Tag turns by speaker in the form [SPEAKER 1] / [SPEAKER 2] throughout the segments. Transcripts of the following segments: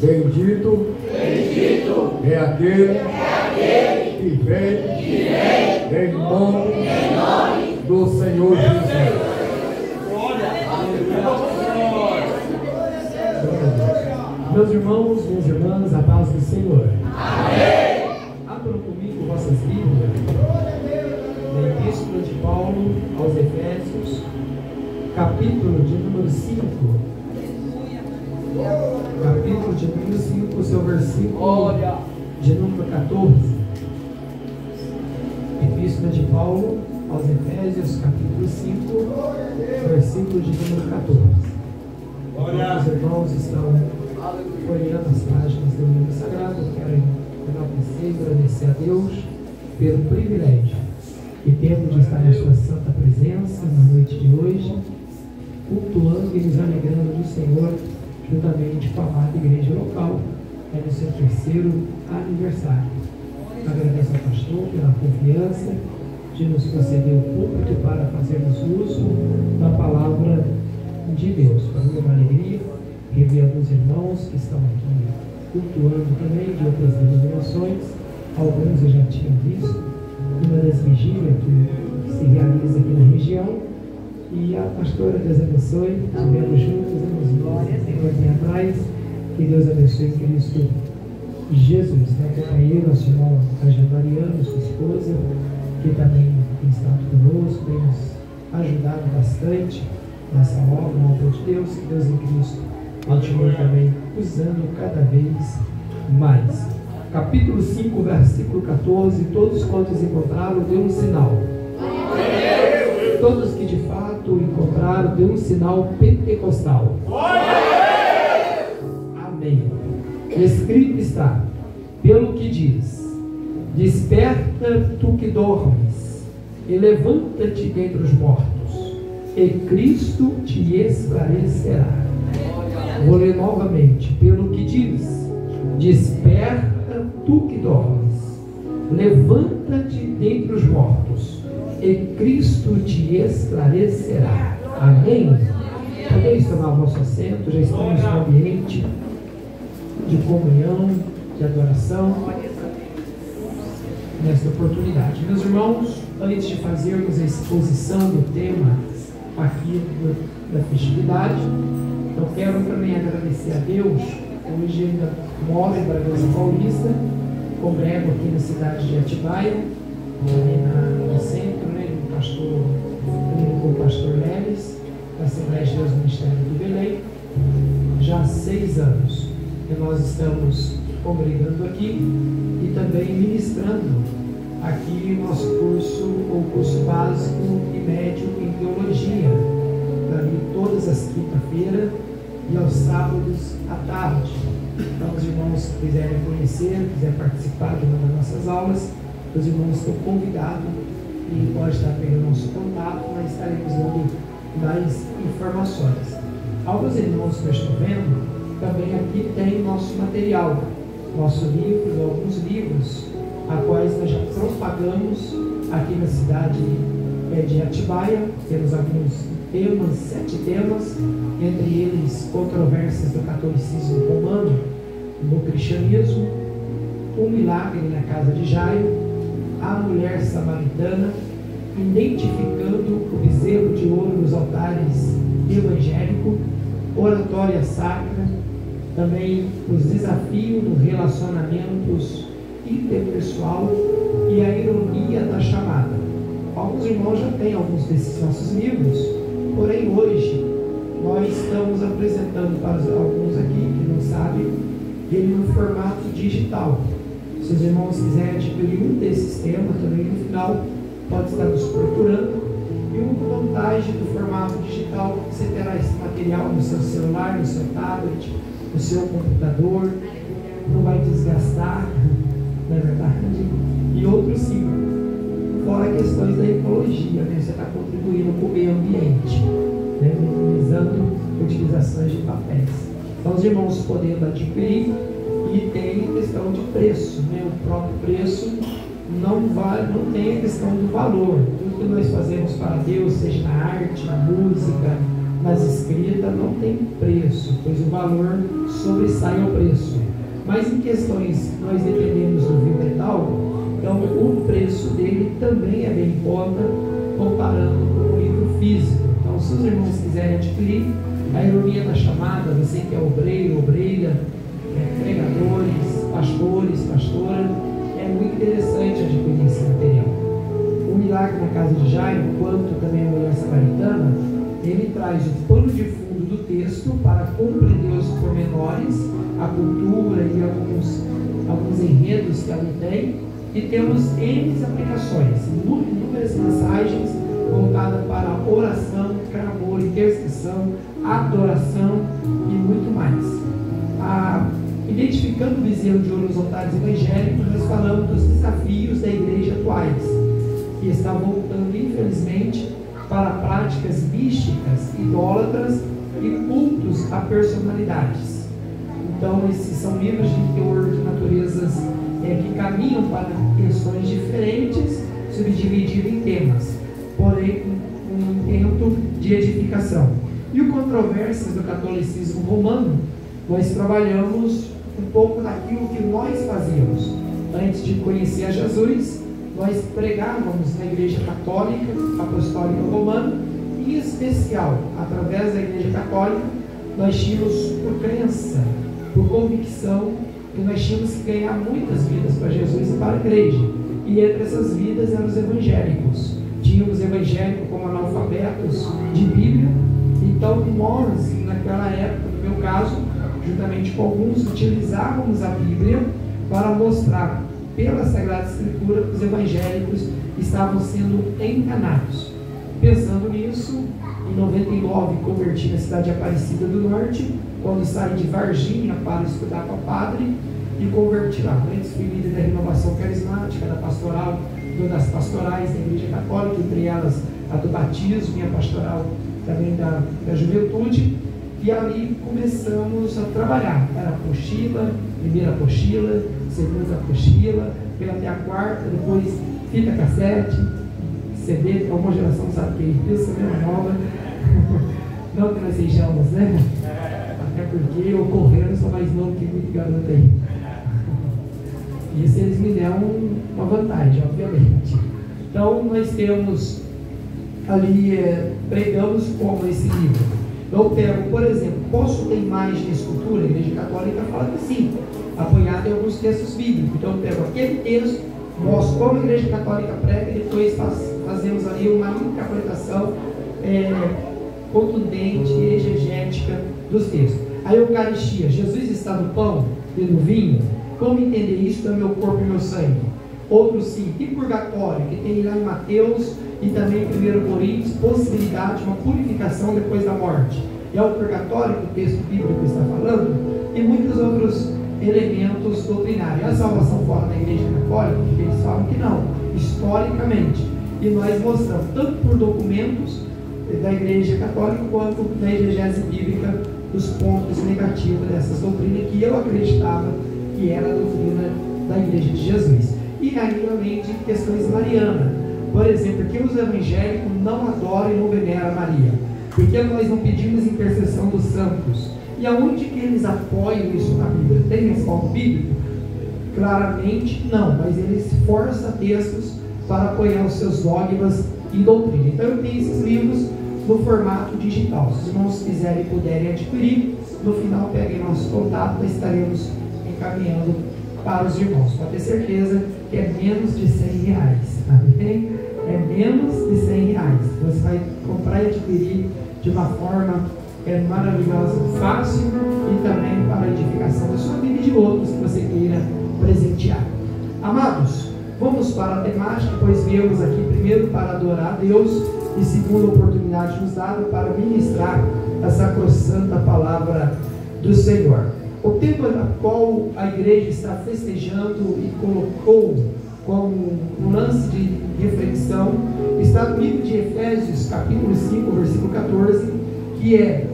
[SPEAKER 1] Bendito é aquele que vem em nome do Senhor Jesus.
[SPEAKER 2] Meus irmãos, minhas irmãs, a paz do Senhor.
[SPEAKER 3] Amém.
[SPEAKER 2] Abram comigo vossas Bíblias na Epístola de Paulo aos Efésios, capítulo de número 5. Capítulo de número 5, seu versículo de número 14. Epístola de Paulo aos Efésios, capítulo 5, versículo de número 14. Os irmãos estão folheando as páginas do livro sagrado. Eu quero enaltecer e agradecer a Deus pelo privilégio que temos de estar na sua santa presença na noite de hoje, cultuando e nos alegrando do Senhor, juntamente com a amada igreja local, no seu terceiro aniversário. Agradeço ao pastor pela confiança de nos conceder o púlpito para fazermos uso da palavra de Deus. Para mim é uma alegria rever alguns irmãos que estão aqui cultuando também de outras denominações. Alguns eu já tinha visto numa das vigílias que se realiza aqui na região. E a pastora, Deus abençoe, estivemos juntos, um atrás. Que Deus abençoe em Cristo Jesus, né? Companheiro, nosso irmão Angelo Mariano, sua esposa, que também tem estado conosco, tem nos ajudado bastante nessa obra, na obra de Deus. Que Deus em Cristo continue também usando cada vez mais. Capítulo 5, versículo 14. Todos quantos encontraram, deu um sinal. Todos que de fato encontraram, deu um sinal pentecostal. Amém. Escrito está, pelo que diz: desperta tu que dormes, e levanta-te dentre os mortos, e Cristo te esclarecerá. Vou ler novamente. Pelo que diz: desperta tu que dormes, levanta-te dentre os mortos, e Cristo te esclarecerá. Amém? Podeis tomar o vosso assento. Já estamos no ambiente de comunhão, de adoração, nesta oportunidade. Meus irmãos, antes de fazermos a exposição do tema aqui da festividade, eu quero também agradecer a Deus. Hoje ainda moro em Bragança Paulista, congrego aqui na cidade de Atibaia, ali no centro, né, com o pastor Leves, da Assembleia de Deus do Ministério do Belém, já há 6 anos. E nós estamos congregando aqui e também ministrando aqui o nosso curso, o curso básico e médio em teologia, ali todas as quinta-feiras e aos sábados à tarde. Então, os irmãos que quiserem conhecer, quiserem participar de uma das nossas aulas, os irmãos estão convidados e pode estar pelo nosso contato, mas estaremos dando mais informações. Alguns irmãos que eu estou vendo, também aqui tem nosso material, nosso livro, alguns livros, a quais nós já propagamos aqui na cidade de Atibaia. Temos alguns temas, 7 temas, entre eles controvérsias do catolicismo romano no cristianismo, o milagre na casa de Jairo, a mulher samaritana, identificando o bezerro de ouro nos altares evangélicos, oratória sacra, também os desafios dos relacionamentos interpessoal e a ironia da chamada. Alguns irmãos já têm alguns desses nossos livros, porém hoje nós estamos apresentando para alguns aqui que não sabem, ele no formato digital. Se os irmãos quiserem adquirir um desses temas, também no final pode estar nos procurando. E uma vantagem do formato digital: você terá esse material no seu celular, no seu tablet, no seu computador, não vai desgastar, não é verdade? E outro sim, fora questões da ecologia, né? Você está contribuindo com o meio ambiente, né? Minimizando utilizações de papéis. Então, os irmãos podendo adquirir, e tem a questão de preço, né? O próprio preço não tem a questão do valor. Tudo que nós fazemos para Deus, seja na arte, na música, nas escritas não tem preço, pois o valor sobressai ao preço. Mas em questões que nós dependemos do vinho metal, então o preço dele também é bem em conta, comparando com o livro físico. Então, se os irmãos quiserem adquirir, a ironia da chamada, você que é obreiro, obreira, pregadores, pastores, pastora, é muito interessante adquirir esse material. O milagre na casa de Jairo, quanto também a mulher samaritana, ele traz o pano de fundo do texto para compreender os pormenores, a cultura e alguns enredos que ali tem, e temos N aplicações, inúmeras mensagens voltadas para oração, clamor, intercessão, adoração e muito mais. Identificando o bezerro de ouro nos altares evangélicos, nós falamos dos desafios da igreja atuais, que está voltando, infelizmente, para práticas místicas, idólatras e cultos a personalidades. Então, esses são livros de teor de naturezas que caminham para questões diferentes, subdivididas em temas, porém com um intento de edificação. E o Controvérsias do Catolicismo Romano, nós trabalhamos um pouco daquilo que nós fazíamos. Antes de conhecer a Jesus, nós pregávamos na Igreja Católica Apostólica Romana, e em especial, através da Igreja Católica, nós tínhamos por crença, por convicção, que nós tínhamos que ganhar muitas vidas para Jesus e para a igreja. E entre essas vidas eram os evangélicos. Tínhamos evangélicos como analfabetos de Bíblia. Então nós, naquela época, no meu caso, juntamente com alguns, utilizávamos a Bíblia para mostrar pela Sagrada Escritura que os evangélicos estavam sendo enganados. Pensando nisso, em 99 converti na cidade de Aparecida do Norte, quando saí de Varginha para estudar para padre, e converti lá. Antes fui líder da renovação carismática, da pastoral, das pastorais da Igreja Católica, entre elas a do batismo e a pastoral também da juventude, e ali começamos a trabalhar. Era apostila, primeira apostila, segunda apostila, veio até a quarta, depois fita cassete, CD, alguma geração sabe que é isso, mesmo nova. Não que nós sejamos, né? Até porque eu correndo sou mais novo que muito garoto aí. Isso eles me deram uma vantagem, obviamente. Então nós temos ali, pregamos como esse livro. Eu pego, por exemplo, posso ter imagem e escultura? A Igreja Católica fala que sim, apoiado em alguns textos bíblicos. Então eu pego aquele texto, mostro como a Igreja Católica prega, e depois fazemos ali uma interpretação contundente, exegética dos textos. A Eucaristia, Jesus está no pão e no vinho. Como entender isso? É meu corpo e meu sangue. Outro sim. E purgatório, que tem lá em Mateus e também em 1 Coríntios, possibilidade de uma purificação depois da morte. É o purgatório que o texto bíblico está falando, e muitos outros elementos doutrinários. A salvação fora da Igreja Católica, eles falam que não, historicamente. E nós mostramos, tanto por documentos da Igreja Católica, quanto da exegese bíblica, os pontos negativos dessas doutrinas que eu acreditava que era a doutrina da Igreja de Jesus. E aí, além de questões marianas, por exemplo, que os evangélicos não adoram e não veneram a Maria, porque nós não pedimos intercessão dos santos. E aonde que eles apoiam isso na Bíblia? Tem respaldo bíblico? Claramente não, mas eles forçam textos para apoiar os seus dogmas e doutrina. Então eu tenho esses livros no formato digital. Se os irmãos quiserem e puderem adquirir, no final peguem nosso contato, nós estaremos encaminhando para os irmãos. Pode ter certeza que é menos de R$100. Amém? É menos de R$100. Você vai comprar e adquirir de uma forma maravilhosa, fácil, e também para a edificação da sua vida e de outros que você queira presentear. Amados, vamos para a temática, pois viemos aqui primeiro para adorar a Deus e segunda oportunidade nos dada para ministrar a sacrossanta palavra do Senhor. O tema da qual a igreja está festejando e colocou como um lance de reflexão está no livro de Efésios, capítulo 5, versículo 14, que é: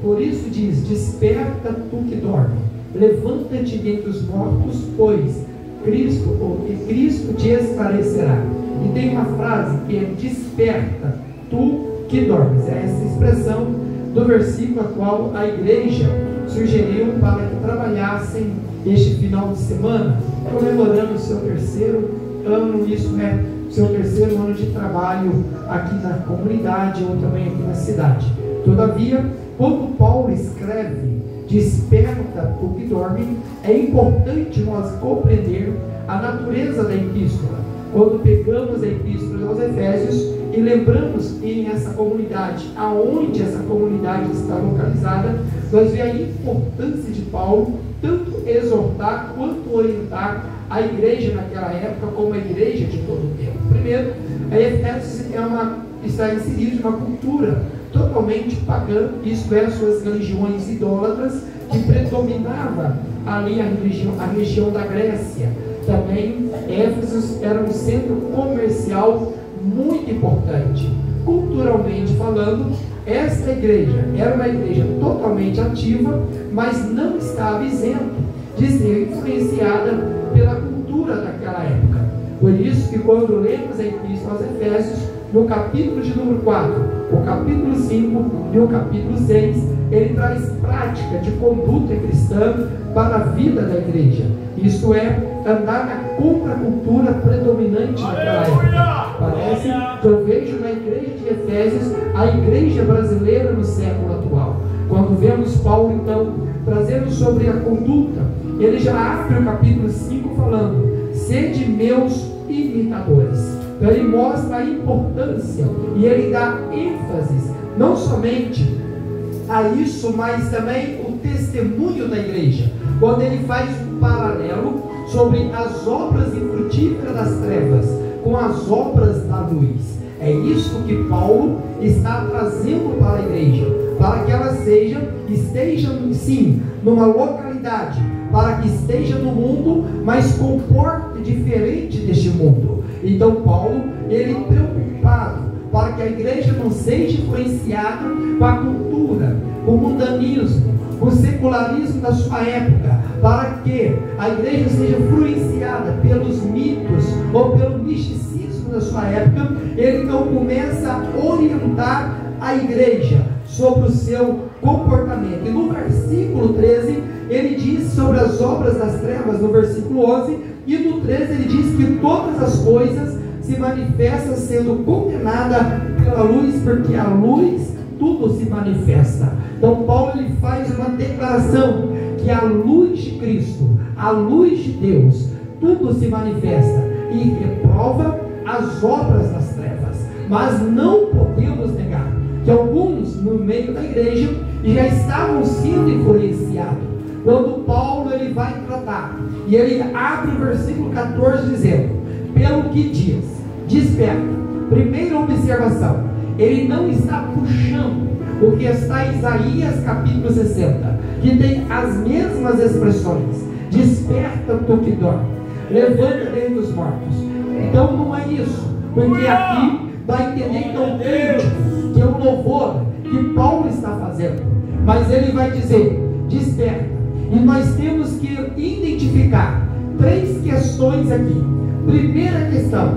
[SPEAKER 2] por isso diz, desperta tu que dorme, levanta-te dentre os mortos, pois Cristo te esclarecerá. E tem uma frase que é: desperta tu que dormes. É essa expressão do versículo a qual a igreja sugeriu para que trabalhassem este final de semana, comemorando o seu terceiro ano, isso é, seu terceiro ano de trabalho aqui na comunidade ou também aqui na cidade. Todavia, quando Paulo escreve desperta o que dorme, é importante nós compreender a natureza da epístola. Quando pegamos a epístola aos Efésios e lembramos em essa comunidade, aonde essa comunidade está localizada, nós vemos a importância de Paulo tanto exortar quanto orientar a igreja naquela época como a igreja de todo o tempo. Primeiro, a Efésios está inserida em uma cultura totalmente pagã, isto é, suas religiões idólatras, que predominava ali a região da Grécia. Também Éfeso era um centro comercial muito importante. Culturalmente falando, esta igreja era uma igreja totalmente ativa, mas não estava isento de ser influenciada pela cultura daquela época. Por isso que quando lemos a Epístola aos Efésios, no capítulo de número 4, o capítulo 5 e o capítulo 6, ele traz prática de conduta cristã para a vida da igreja. Isto é, andar na contracultura predominante naquela época. Parece que eu vejo na igreja de Efésios a igreja brasileira no século atual. Quando vemos Paulo, então, trazendo sobre a conduta, ele já abre o capítulo 5 falando: sede meus imitadores. Então ele mostra a importância e ele dá ênfase não somente a isso, mas também o testemunho da igreja, quando ele faz um paralelo sobre as obras infrutíferas das trevas com as obras da luz. É isso que Paulo está trazendo para a igreja, para que ela esteja sim numa localidade, para que esteja no mundo, mas comporte diferente deste mundo. Então Paulo, ele preocupado para que a igreja não seja influenciada com a cultura, com o mundanismo, com o secularismo da sua época, para que a igreja seja influenciada pelos mitos ou pelo misticismo da sua época. Ele então começa a orientar a igreja sobre o seu comportamento. E no versículo 13 ele diz sobre as obras das trevas, no versículo 11, e no 13 ele diz que todas as coisas se manifestam sendo condenada pela luz, porque a luz tudo se manifesta. Então Paulo ele faz uma declaração que a luz de Cristo, a luz de Deus, tudo se manifesta e reprova as obras das trevas. Mas não podemos negar que alguns no meio da igreja já estavam sendo influenciados. Quando Paulo ele vai tratar, e ele abre o versículo 14 dizendo: pelo que diz, desperta. Primeira observação, ele não está puxando o que está em Isaías capítulo 60, que tem as mesmas expressões: desperta tu que dorme, levanta dentre os mortos. Então não é isso, porque aqui vai entender que é um cântico, que é um louvor que Paulo está fazendo, mas ele vai dizer: desperta. E nós temos que identificar três questões aqui. Primeira questão: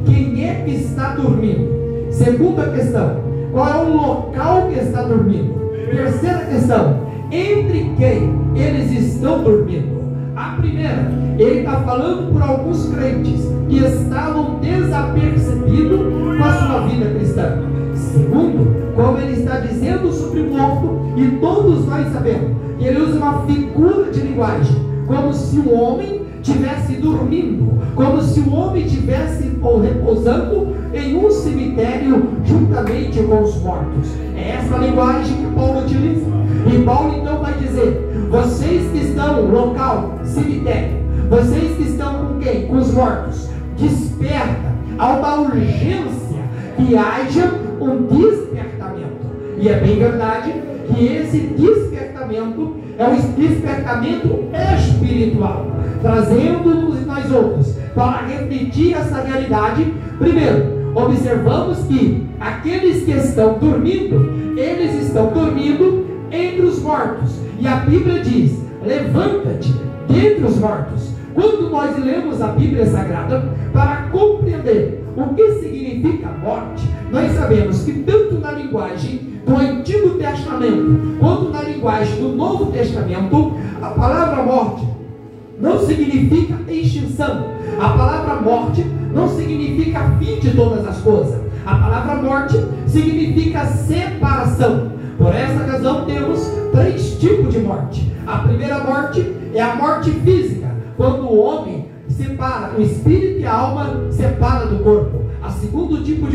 [SPEAKER 2] quem é que está dormindo? Segunda questão: qual é o local que está dormindo? Terceira questão: entre quem eles estão dormindo? A primeira, ele está falando por alguns crentes que estavam desapercebidos com a sua vida cristã. Segundo, como ele está dizendo sobre o morto, e todos nós sabemos que ele usa uma figura de linguagem, como se o homem estivesse dormindo, como se o homem estivesse repousando em um cemitério juntamente com os mortos. É essa a linguagem que Paulo utiliza. E Paulo então vai dizer: vocês que estão no local, cemitério, vocês que estão com quem? Com os mortos, desperta. Há uma urgência que haja um despertamento. E é bem verdade que esse despertamento é um despertamento espiritual, trazendo-nos nós outros para refletir essa realidade. Primeiro, observamos que aqueles que estão dormindo, eles estão dormindo entre os mortos, e a Bíblia diz: levanta-te dentre os mortos. Quando nós lemos a Bíblia Sagrada para compreender o que significa morte, nós sabemos que tanto na linguagem do Antigo Testamento quanto na linguagem do Novo Testamento, a palavra morte não significa extinção. A palavra morte não significa fim de todas as coisas. A palavra morte significa separação. Por essa razão temos 3 tipos de morte. A primeira morte é a morte física, quando o homem separa, o espírito e a alma separa do corpo. O segundo tipo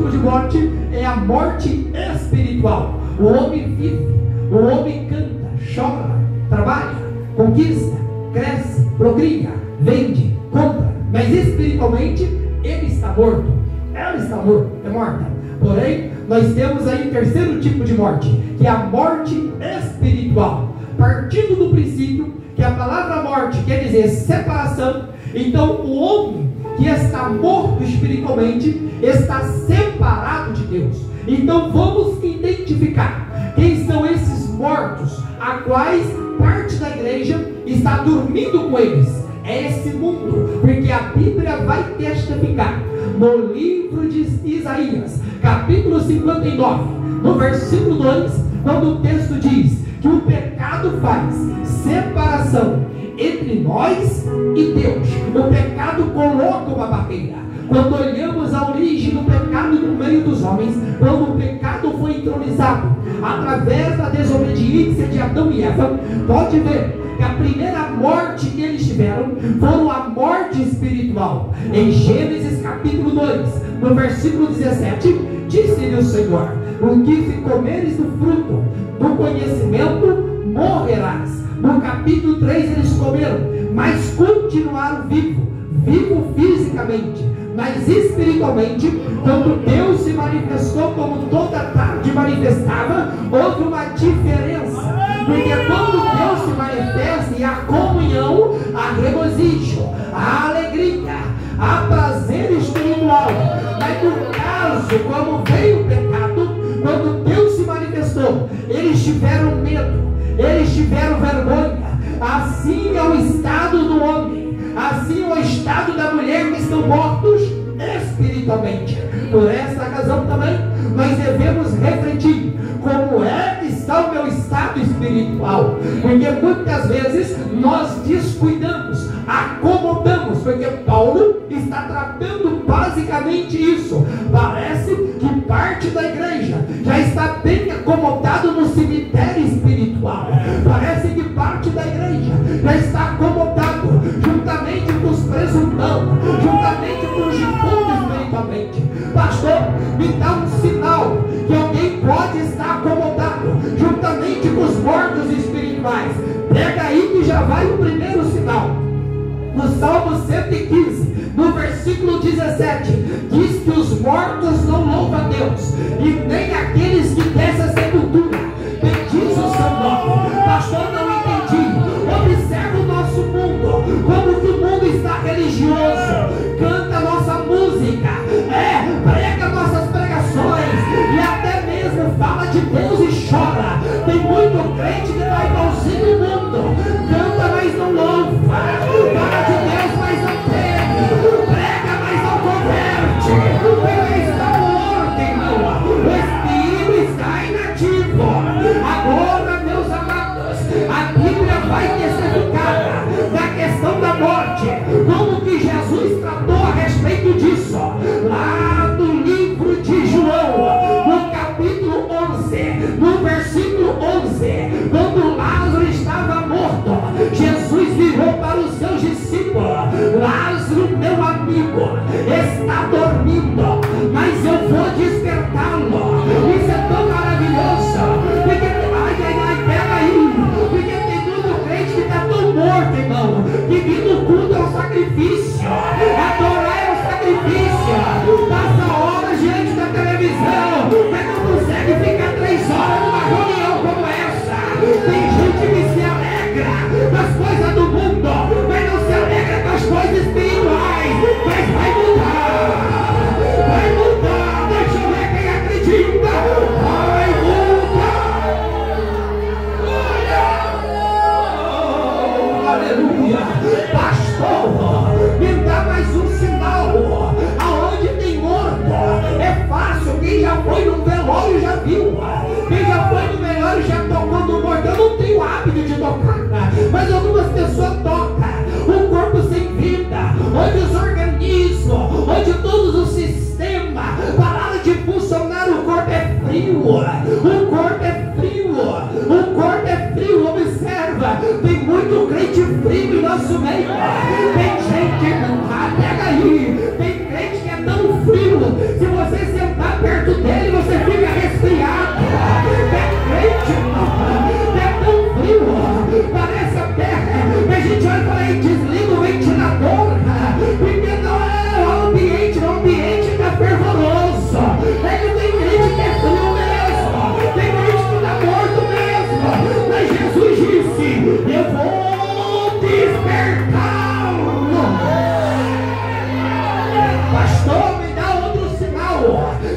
[SPEAKER 2] de morte é a morte espiritual. O homem vive, o homem canta, chora, trabalha, conquista, cresce, procria, vende, compra, mas espiritualmente ele está morto. Ela está morta. Porém, nós temos aí o terceiro tipo de morte, que é a morte espiritual. Partindo do princípio que a palavra morte quer dizer separação, então o homem que está morto espiritualmente está separado de Deus. Então vamos identificar quem são esses mortos, a quais parte da igreja está dormindo com eles. É esse mundo, porque a Bíblia vai testificar no livro de Isaías, capítulo 59, no versículo 2, quando o texto diz que o pecado faz separação entre nós e Deus. O pecado coloca uma barreira. Quando olhamos a origem do pecado no meio dos homens, quando o pecado foi entronizado através da desobediência de Adão e Eva, pode ver que a primeira morte que eles tiveram foi a morte espiritual. Em Gênesis capítulo 2, no versículo 17, disse-lhe o Senhor: o que se comeres do fruto do conhecimento, morrerás. No capítulo 3 eles comeram, mas continuaram vivo fisicamente, mas espiritualmente, quando Deus se manifestou como toda tarde manifestava, houve uma diferença. Porque quando Deus se manifesta, e a comunhão, a regozijo, a alegria, a prazer espiritual. Mas no caso, como veio o pecado, quando Deus se manifestou, eles tiveram medo, eles tiveram vergonha. Assim é o estado do homem, assim é o estado da mulher, que estão mortos espiritualmente. Por essa razão também nós devemos refletir como é que está o meu estado espiritual, porque muitas vezes nós descuidamos, acomodamos, porque Paulo está tratando basicamente isso. Parece que parte da igreja já está bem acomodado no cemitério espiritual. Parece que parte da igreja já está acomodado juntamente com os presuntão, juntamente com os defuntos espiritualmente. Pastor, me dá um sinal que alguém pode estar acomodado juntamente com os mortos espirituais. Pega aí que já vai o primeiro sinal. No Salmo 115, no versículo 17, diz que os mortos não louvam a Deus, e nem aqueles que descem a sepultura. Bendiz o seu nome. Pastor, não entendi. Observa o nosso mundo, como que o mundo está religioso, canta nossa música, prega nossas pregações, e até mesmo fala de Deus e chora. Tem muito crente que está igualzinho o mundo, canta mas não louva, fala de Deus mas não teme, prega mas não converte. Ele está morto, irmão, o espírito está inativo. Agora, meus amados, a Bíblia vai testificar da questão da morte, como que Jesus tratou a respeito disso, lá no livro de João, no capítulo 11, no versículo 11, quando Lázaro estava morto, Jesus virou para os seus discípulos: Lázaro, meu amigo, está dormindo, mas eu vou despertá-lo. Isso é tão maravilhoso, porque pega aí, porque tem muito crente que está tão morto, irmão, que vir no culto é um sacrifício, adorar é um sacrifício, passa horas diante da televisão, mas não consegue ficar 3 horas numa reunião como essa. Tem gente que se alegra com as coisas do mundo, mas não se alegra com as coisas espirituais. Mas vai mudar, deixa eu ver quem acredita, vai mudar. Aleluia. Pastor, me dá mais um sinal. Aonde tem morto, no velório já viu. Quem já foi no velório já tocou no morto. Eu não tenho hábito de tocar, mas algumas pessoas tocam. Um corpo sem vida, onde os organismos, onde todos os sistemas pararam de funcionar, o corpo é frio. O corpo é frio. O corpo é frio. Observa, tem muito crente frio em nosso meio. Tem gente, pega aí, tem crente que é tão frio, se você sentar perto dele, você fica resfriado. Tem crente que é tão frio, parece até que a gente olha e fala, aí desliga o ventilador, porque não é o ambiente está fervoroso. Tem crente que é frio mesmo, tem crente que está morto mesmo, mas Jesus disse, eu vou despertar. Pastor, me dá outro sinal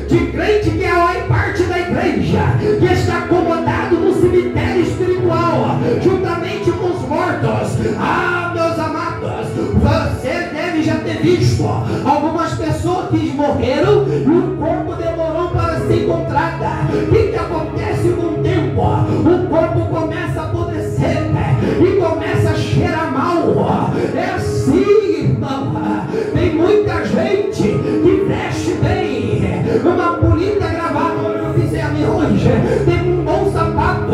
[SPEAKER 2] de crente que é lá em parte da igreja, que está acomodado no cemitério espiritual, juntamente com os mortos. Ah, meus amados, você deve já ter visto algumas pessoas que morreram e o corpo demorou para ser encontrado. O que acontece com o tempo? O corpo começa a apodrecer e começa a cheirar mal. É assim, irmão. Tem muita gente que veste bem, uma bonita gravata, como eu fiz ali hoje, tem um bom sapato,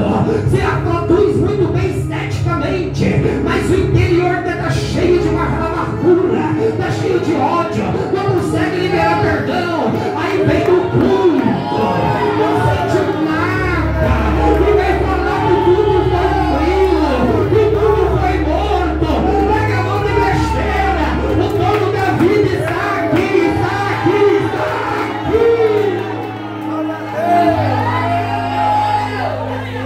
[SPEAKER 2] se reproduz muito bem esteticamente, mas o interior está cheio de uma amargura, está cheio de ódio, não consegue liberar perdão, aí vem o culto, não sente nada, e vai falar que tudo foi frio, que tudo foi morto, pega a mão de besteira, o dono da vida está aqui, está aqui, está aqui.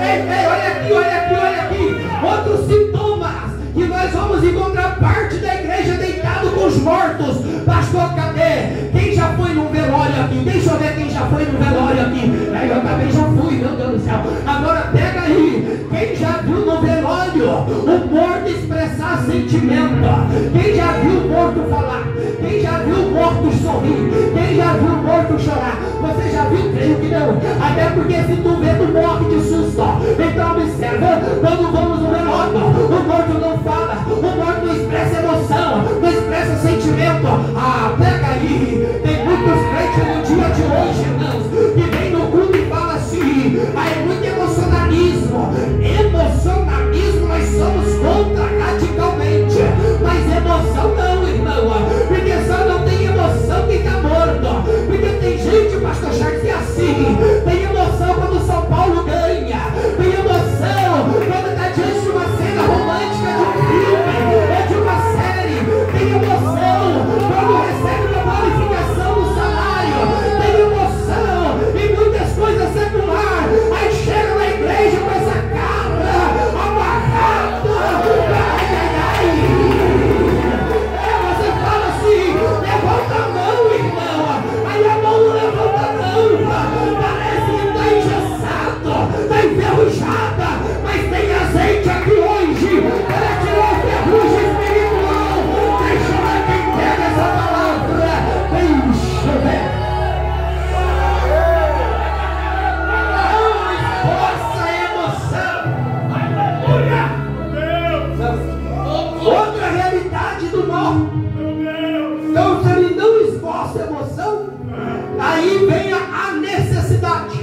[SPEAKER 2] Ei, olha aqui, outros sintomas que nós vamos encontrar parte da igreja deitado com os mortos. Pastor, cadê? Quem já foi num velório aqui? Deixa eu ver quem já foi num velório aqui. Eu também já fui, meu Deus do céu. Agora pega aí, quem já viu no velório o morto expressar sentimento? Quem já viu o morto falar? Quem já viu o morto sorrir? Quem já viu o morto chorar? Você já viu? Creio que não. Até porque se tu vê, tu morre de susto. Então observa, quando vamos no velório, o morto não fala, o morto não expressa emoção, não expressa sentimento. Ah, pega aí, tem muitos crentes no dia de hoje, irmãos, que vem no culto e fala assim, é muito emocionalismo. Emocionalismo nós somos contra radicalmente, mas emoção não, irmão, porque só não tem emoção quem está morto, porque tem gente, pastor Charles, que é assim, tem emoção quando São Paulo ganha, tem emoção quando está diante de uma cena romântica de um filme, ou de uma série, tem emoção quando recebe uma qualificação no salário, tem emoção em muitas coisas seculares, aí chega na igreja com essa cara amarrada, você fala assim, levanta a mão, irmão, aí a mão não levanta não, parece que está engessado, está enferrujada, mas tem azeite aqui hoje para tirar o ferrugem espiritual. Deixa eu ver quem pega essa palavra. Deixa eu ver. Outra realidade do mal. Então, se ele não esboça emoção, aí vem a necessidade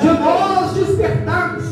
[SPEAKER 2] de nós despertarmos,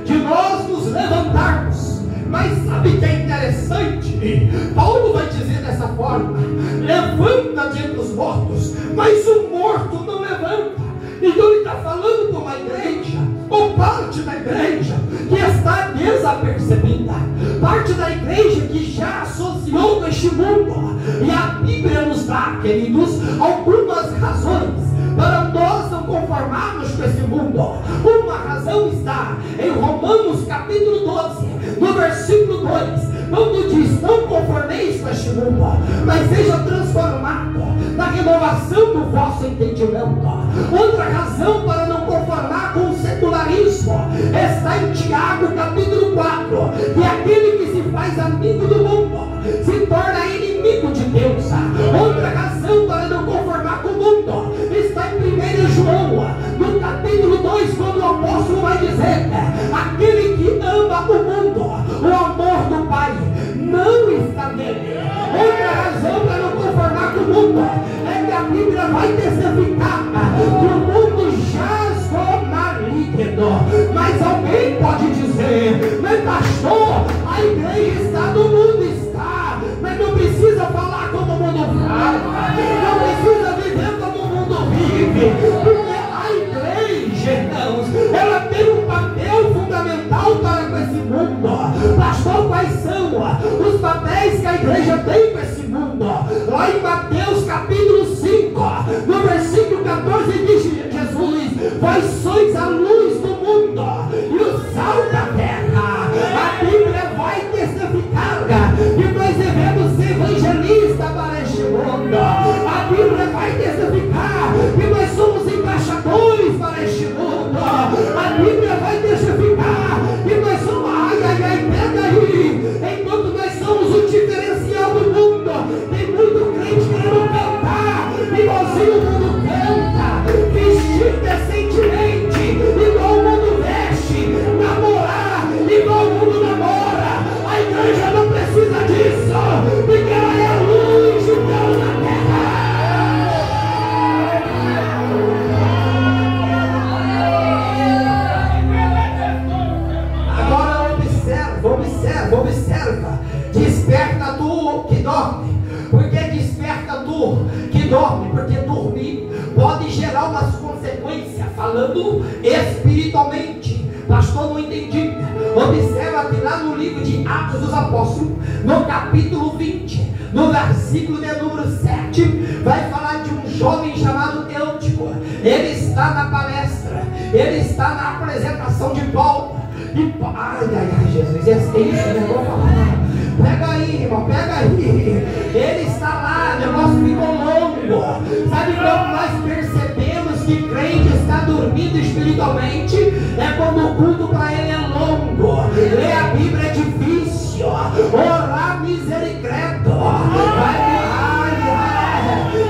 [SPEAKER 2] de nós nos levantarmos. Mas sabe que é interessante? Paulo vai dizer dessa forma: levanta dentre os mortos, mas o morto não levanta. Então ele está falando com uma igreja, ou parte da igreja que está desapercebida, parte da igreja que já associou com este mundo. E a Bíblia nos dá, queridos, algumas razões para nós não conformarmos com esse mundo. Uma razão está em Romanos capítulo 12, no versículo 2, quando diz: não conformeis com este mundo, mas seja transformado na renovação do vosso entendimento. Outra razão para não conformar com o secularismo está em Tiago capítulo 4, que aquele que se faz amigo do mundo se torna inimigo de Deus. Outra razão para não conformar com o mundo está em 1 João, no capítulo
[SPEAKER 3] vai testificar que o mundo jaz com maligno. Mas alguém pode dizer: mas pastor, a igreja está no mundo, está, mas não precisa falar como o mundo fala, não precisa viver como o mundo vive, porque a igreja, irmãos, ela tem um papel fundamental para com esse mundo. Pastor, quais são os papéis que a igreja tem com esse mundo? Lá em Mateus capítulo 5, no versículo 14, diz Jesus: vós sois a luz do mundo e o sal da terra. A Bíblia vai testificar que nós devemos ser evangelistas para este mundo. A Bíblia vai testificar que nós somos embaixadores para este mundo. A Bíblia vai testificar que nós somos, pega aí, enquanto nós somos o diferencial do mundo. Tem muito crente querendo cantar igualzinho o mundo canta, vestir decentemente igual o mundo veste, namorar igual o mundo namora. A igreja não precisa disso, porque ela é a luz de Deus na terra. Agora observa. Desperta tu que dorme. Por que desperta tu que dorme? Porque dormir pode gerar umas consequências, falando espiritualmente. Pastor, não entendi. Observa que lá no livro de Atos dos Apóstolos, no capítulo 20, no versículo de número 7, vai falar de um jovem chamado Eutico. Ele está na palestra, ele está na apresentação de Paulo. E, Jesus, é isso, né? Vou falar. Pega aí, irmão, pega aí. Ele está lá, o negócio ficou longo. Sabe como nós percebemos que crente está dormindo espiritualmente? É quando o culto para ele é longo. Ler a Bíblia é difícil. Orar misericórdia.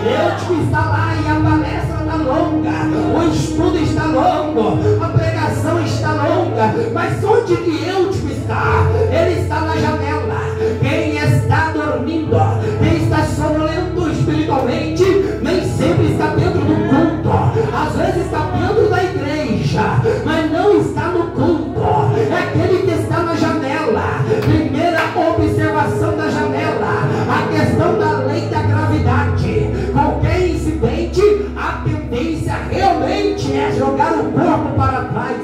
[SPEAKER 3] Eutico está lá e a palestra está longa. O estudo está longo. A pregação está longa. Mas onde que Eutico está? Ele está na janela. Quem está dormindo, quem está sonolento espiritualmente, nem sempre está dentro do culto. Às vezes está dentro da igreja, mas não está no culto. É aquele que está na janela. Primeira observação da janela: a questão da lei da gravidade. Qualquer incidente, a tendência realmente é jogar o corpo para trás.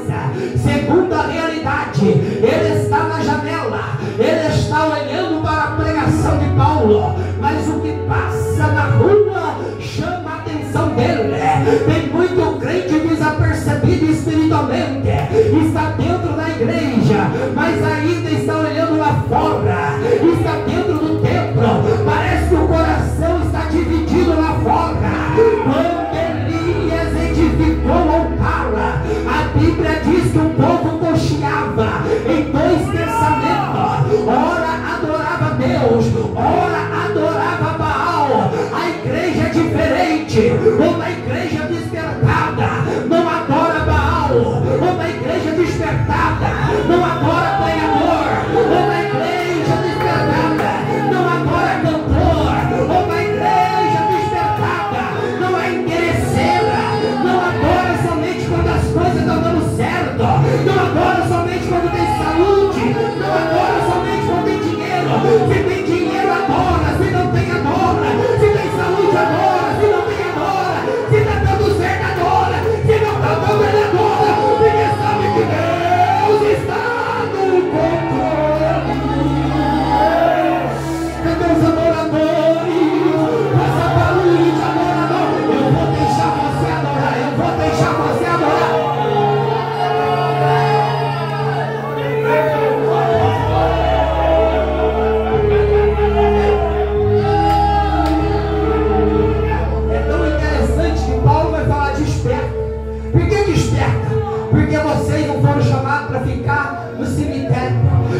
[SPEAKER 3] Segunda realidade: ele está na janela, ele está olhando para a pregação de Paulo, mas o que passa na rua chama a atenção dele. Tem muito crente desapercebido espiritualmente, está dentro da igreja, mas ainda está olhando lá fora, está dentro do templo, parece que o coração está dividido lá fora. Quando Elias edificou o altar, a Bíblia diz que o povo cocheava em dois pensamentos: ora adorava Deus, ora adorava Baal. A igreja é diferente. Uma igreja despertada não adora Baal. Uma igreja despertada não adora pregador. Uma igreja despertada não adora cantor. Uma igreja despertada não é interesseira. Não adora somente quando as coisas estão dando certo. Não adora somente quando tem saúde. Não adora somente quando tem dinheiro. Se tem dinheiro, adora. Se não tem, adora. Se tem saúde, adora. Se não tem, adora. Se está dando certo, adora. Se não está dando, ele adora. Porque sabe que Deus está no controle. Cadê os adoradores? Passa a barulho de adorador. Eu vou deixar você adorar. Eu vou deixar você adorar. É tão interessante que Paulo vai falar desperta. Por que desperta? Porque vocês não foram chamados para ficar no cemitério.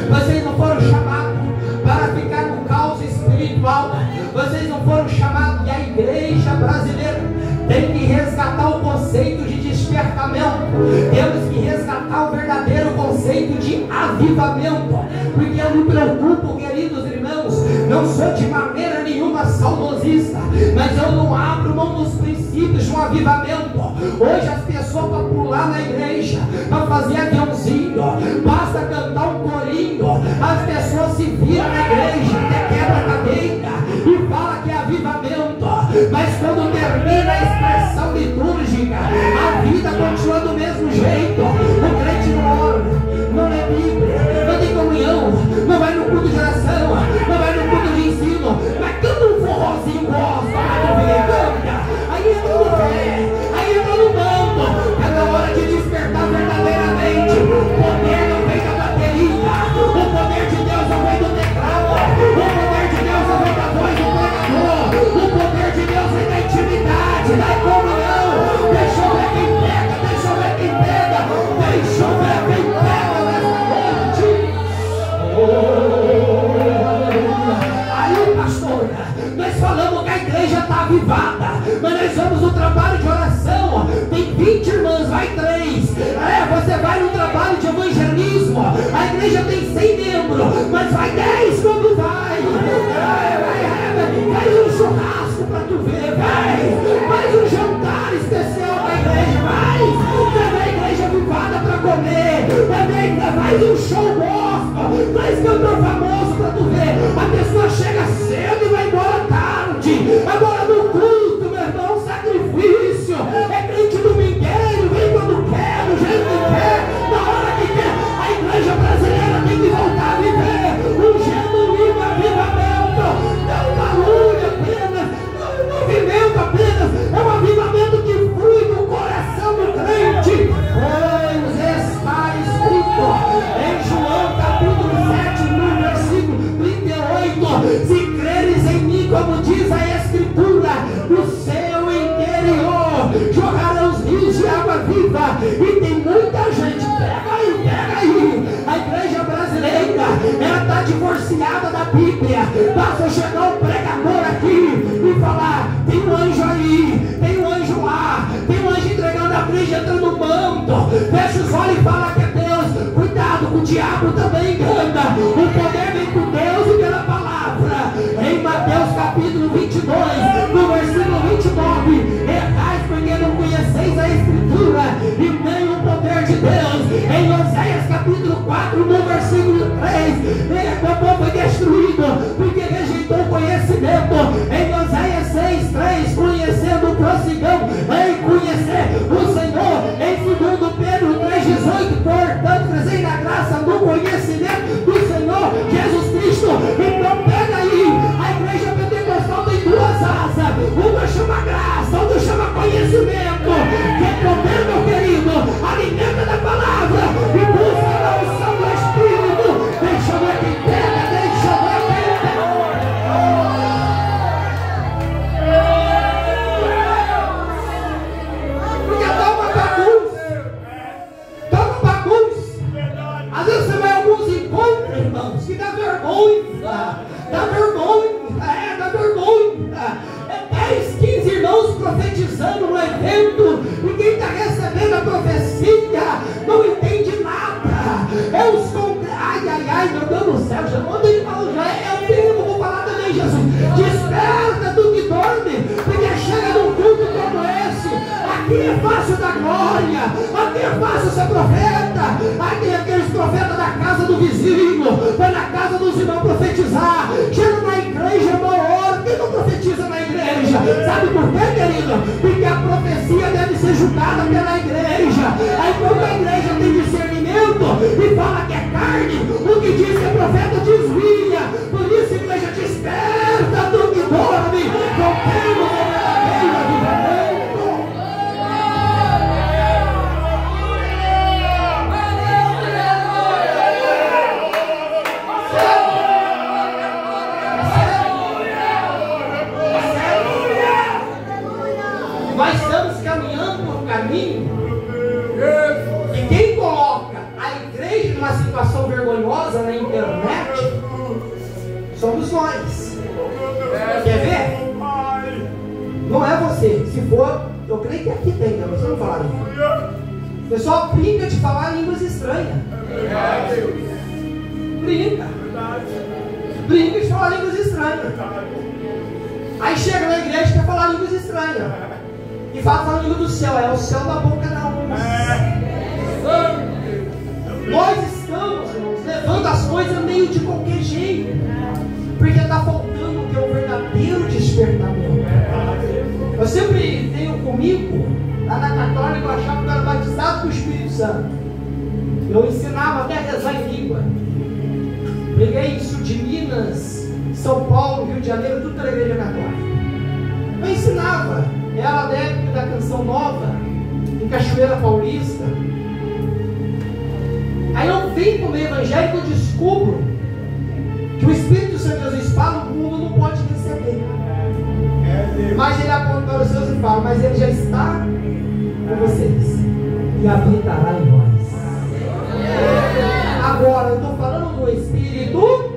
[SPEAKER 3] Vocês não foram chamados para ficar no caos espiritual. Vocês não foram chamados. E a igreja brasileira tem que resgatar o conceito de despertamento. Temos que resgatar o verdadeiro conceito de avivamento. Porque eu me preocupo, queridos irmãos, não sou de maneira nenhuma uma saudosista, mas eu não abro mão dos princípios de um avivamento. Hoje as pessoas para pular na igreja, para fazer aviãozinho, basta cantar um corinho, as pessoas se viram na igreja, até quebra a cadeira e fala que é avivamento, mas quando termina a expressão litúrgica, a vida continua do mesmo jeito. O crente não ora, não lê Bíblia, não tem comunhão, não vai no culto de oração, não vai no culto de ensino, mas canta um forrozinho, gosta, canta, aí entra no pé, aí entra no manto. Cada hora de despertar verdadeiramente. O poder não vem da bateria, o poder de Deus não vem do teclado, o poder de Deus não vem da voz do pregador, o poder de Deus vem da intimidade, da comunhão. Deixa eu ver quem pega, deixa eu ver quem pega, deixa eu ver quem pega nessa noite. Aí, pastor, nós falamos que a igreja está avivada, mas nós vamos no trabalho de oração, tem 20 irmãs, vai 3. Você vai no trabalho de evangelismo, a igreja tem 100 membros, mas vai 10 quando vai. Faz um churrasco para tu ver, faz um jantar especial para a igreja, leva a igreja avivada para comer, faz um show gospel, traz cantor famoso para tu ver. A pessoa chega cedo e vai embora tarde. Agora no culto, meu irmão, sacrifício, é crente domingueiro, vem quando quer, do jeito que quer, na hora que quer. A igreja brasileira tem que voltar a viver um genuíno avivamento, não um barulho apenas, não um movimento apenas, é um avivamento que flui do coração do crente. Pois está escrito em João capítulo 7, no versículo 38, se creres em mim, como diz a Escritura, no seu interior jorrarão os rios de água viva. E tem muita gente, pega aí, a igreja brasileira, ela está divorciada da Bíblia. Basta chegar um pregador aqui e falar, tem um anjo aí, tem um anjo lá, tem um anjo entregando a igreja, entrando no manto, fecha os olhos e fala que é Deus. Cuidado, com o diabo também engana. O poder vem com Deus e pela palavra. Em Mateus capítulo 22, no versículo 29, errais porque não conheceis a Escritura e nem o poder de Deus. Em Oséias capítulo 4, no versículo 3, o povo foi destruído porque rejeitou o conhecimento. Em Oséias 6:3, conhecendo o prossigão em conhecer o Senhor. Em 2 Pedro 3:18, portanto crescei na graça do conhecimento do Senhor Jesus Cristo. Então pega aí, a igreja pentecostal tem 2 asas, uma chama graça, outra chama conhecimento. Que é poder, meu querido, alimenta da palavra e busca a unção do Espírito. Deixa eu ver quem pega, deixa eu ver quem pega. Porque dá uma bagunça. Às vezes você vai a alguns encontros, irmãos, que dá vergonha. Dá vergonha. É 10, 15 irmãos profetizando no evento, e quem está recebendo a profecia não entende nada. É os ai, meu Deus do céu, já quando ele fala, já é o tempo, vou falar também, Jesus. Desperta tu que dorme, porque chega num culto como esse. Aqui é fácil da glória, aqui é fácil ser profeta. Aqui é aqueles profetas da casa do vizinho, vai na casa dos irmãos profetizar. Chega na igreja, irmão, ora, quem não profetiza na igreja? Sabe por quê, querido? Porque a profecia deve ser julgada pela igreja. Aí quando a igreja tem discernimento e fala que é carne, o que diz que é profeta desvia. Por isso, igreja, desperta do que dorme. Não temos o verdadeiro avivamento. Nós estamos caminhando por um caminho e quem coloca a igreja numa situação vergonhosa na internet somos nós. Quer ver? Não é você. Se for, eu creio que aqui tem, mas você não fala língua. O pessoal brinca de falar línguas estranhas. Brinca de falar línguas estranhas. Aí chega na igreja e quer falar línguas estranhas. E fala a língua do céu. É o céu da boca da uns. Nós estamos, irmãos, levando as coisas meio de qualquer jeito. Porque está faltando o que é o verdadeiro despertamento. Eu sempre tenho comigo, lá na católica, eu achava que eu era batizado com o Espírito Santo. Eu ensinava até a rezar em língua. Peguei isso de Minas, São Paulo, Rio de Janeiro, tudo pela igreja católica. Eu ensinava. Era adepto da Canção Nova, em Cachoeira Paulista. Aí eu venho como evangélico, eu descubro que o Espírito Santo de Jesus fala, o mundo não pode receber. Mas ele aponta para os seus e fala, mas ele já está com vocês e habitará em nós. Agora eu estou falando do Espírito.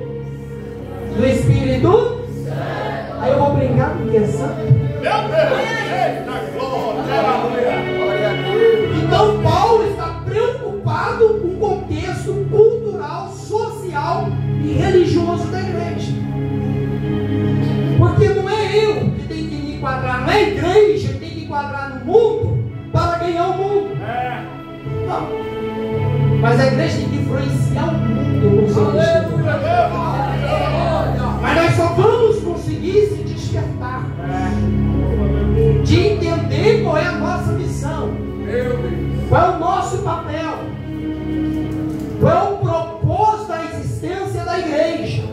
[SPEAKER 3] Aí eu vou brincar com quem é santo. Então Paulo está preocupado com o contexto cultural, social e religioso da igreja. Porque não é eu que tenho que me enquadrar na igreja, que tem que enquadrar no mundo para ganhar o mundo. Não. Mas a igreja tem que influenciar o mundo com seu testemunho. Mas nós só vamos conseguir se despertar, de entender qual é a nossa missão, qual é o nosso papel, qual é o propósito da existência da igreja.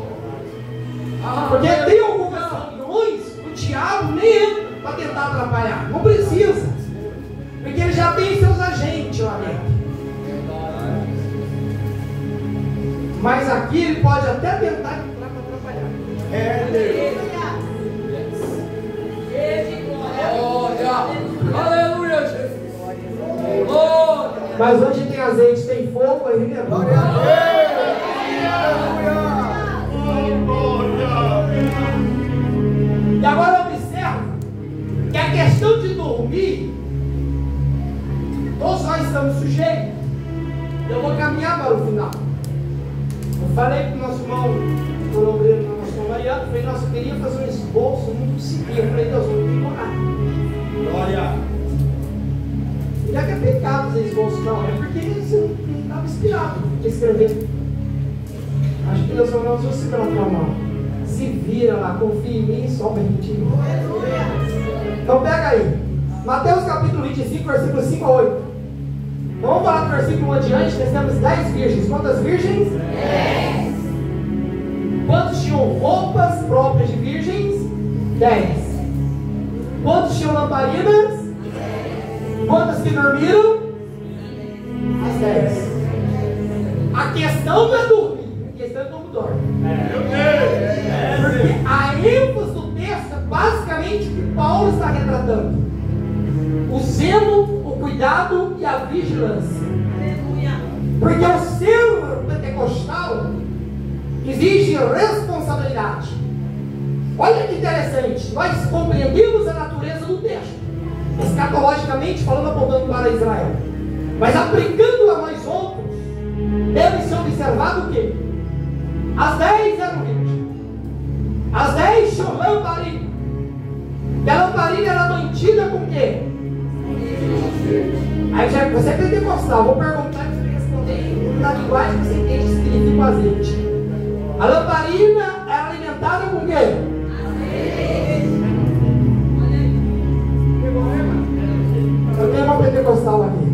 [SPEAKER 3] Porque tem algumas reuniões que o diabo nem entra para tentar atrapalhar. Não precisa, porque ele já tem seus agentes lá dentro. Mas aqui ele pode até tentar entrar para atrapalhar.
[SPEAKER 1] Aleluia, Jesus.
[SPEAKER 3] Mas onde tem azeite, tem fogo, aí é bom. E agora observa que a questão de dormir, todos nós estamos sujeitos. Eu vou caminhar para o final. Eu falei para o nosso irmão, por obreiro, para o nosso irmão Mariano, falei, nossa, eu queria fazer um esboço muito simples. Eu falei, Deus, eu não tenho coragem. Glória. E já que é pecado fazer esboço, não, é porque você não estava inspirado para escrever. Acho que Deus falou, vou segurar a tua mão. Se vira lá, confia em mim, só permitir. Então pega aí. Mateus capítulo 25, versículo 5 a 8. Então vamos falar do versículo 1 adiante, nós temos 10 virgens. Quantas virgens? 10. Quantos tinham roupas próprias de virgens? 10. Quantos tinham lamparinas? 10. Quantas que dormiram? As 10. A questão não é dormir, a questão é como dorme. Porque a ênfase do texto é basicamente o que Paulo está retratando: o zelo, o cuidado e a vigilância. Porque o selo pentecostal exige responsabilidade. Olha que interessante, nós compreendemos a natureza do texto, escatologicamente falando, apontando para Israel, mas aplicando a nós outros, deve ser observado o quê? As 10 eram virgens, as 10 tinham lamparina, e a lamparina era mantida com o quê? Aí já, você é pentecostal, vou perguntar e você responder na linguagem que você entende que significa o azeite. A lamparina era alimentada com o quê? Eu tenho uma pentecostal aqui.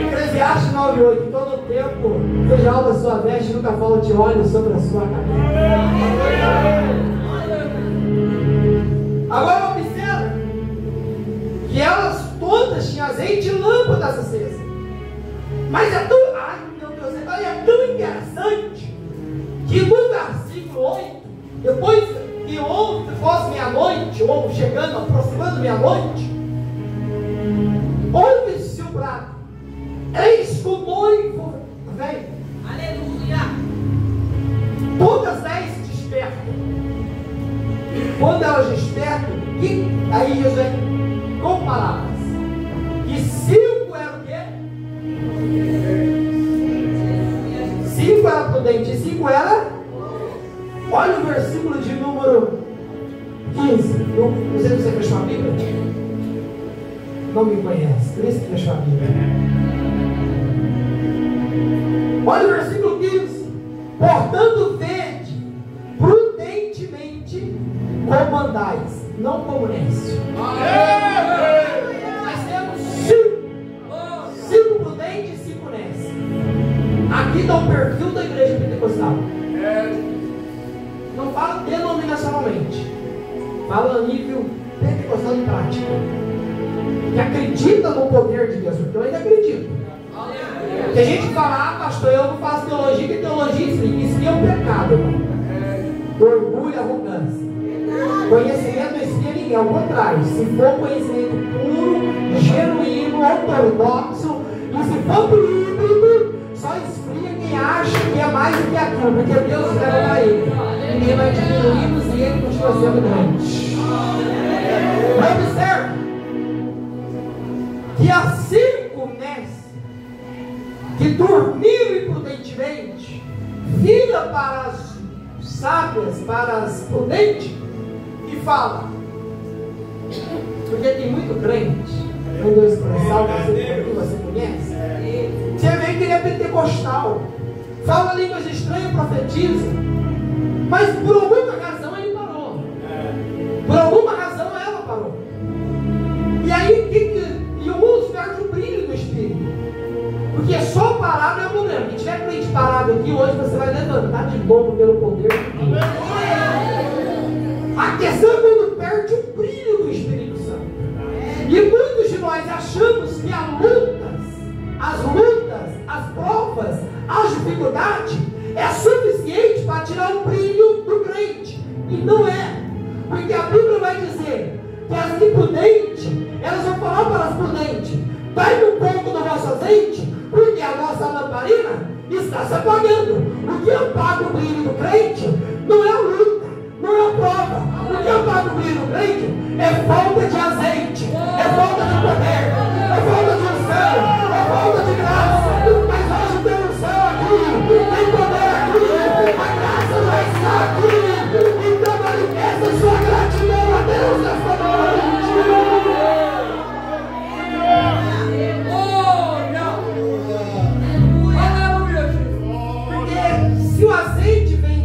[SPEAKER 3] Eclesiastes 9:8. Em todo tempo, seja alta a sua veste, nunca falte óleo sobre a sua cabeça. Agora observa que elas todas tinham azeite e lâmpadas acesas. Mas é tão, ai meu Deus, é tão interessante que no versículo 8, depois que houve pós meia-noite, ou chegando, aproximando meia-noite, ouve-se o brado: eis que o noivo vem. Aleluia! Todas 10 despertam. E quando elas despertam, aí Jesus vem com palavras. E 5 eram o quê? 5 era prudente e 5 era. Olha o versículo de número fechou a Bíblia? Não me conhece. Cristo fechou a Bíblia. Olha o versículo 15. Portanto, vede prudentemente como andais, não como nécio. Nós temos 5 prudentes e 5 nécios. Aqui está o perfil da igreja pentecostal. Não fala denominacionalmente, fala a nível pentecostal em prática, que acredita no poder de Deus, porque eu ainda acredito. Tem gente que fala, pastor, eu não faço teologia, que teologia isso é um pecado, irmão. Orgulho, arrogância. Conhecimento não esfria ninguém, ao contrário, se for conhecimento puro, genuíno, ortodoxo, e se for pro híbrido, só esfria quem acha que é mais do que aquilo, porque Deus leva para ele. Ninguém vai diminuir-nos e ele continua sendo grande. Observe que há 5 mestres que dormiram imprudentemente, vira para as sábias, para as prudentes, e fala. Porque tem muito crente, quando eu expressar o que você conhece, você vê que ele é pentecostal, fala línguas estranhas, profetiza, mas por alguma razão ele parou. Por alguma razão ela parou. E aí e o mundo perde o brilho do Espírito. Porque só parar não é o problema. Se tiver crente parado aqui hoje, você vai levantar de novo pelo poder de Deus. A questão é quando perde o brilho do Espírito Santo. E muitos de nós achamos que as lutas, as provas, as dificuldades é suficiente para tirar o brilho do crente. E não é. Porque a Bíblia vai dizer que as imprudentes, elas vão falar para as prudentes: dai um pouco do vosso azeite, porque a nossa lamparina está se apagando. O que apaga o brilho do crente não é a luta, não é a prova. O que apaga o brilho do crente é falta de azeite, é falta de poder, é falta de unção, é falta de graça. Mas hoje tem unção aqui, tem poder aqui, a graça vai estar aqui. Então manifesta sua gratidão a Deus nesta noite. Porque se o azeite vem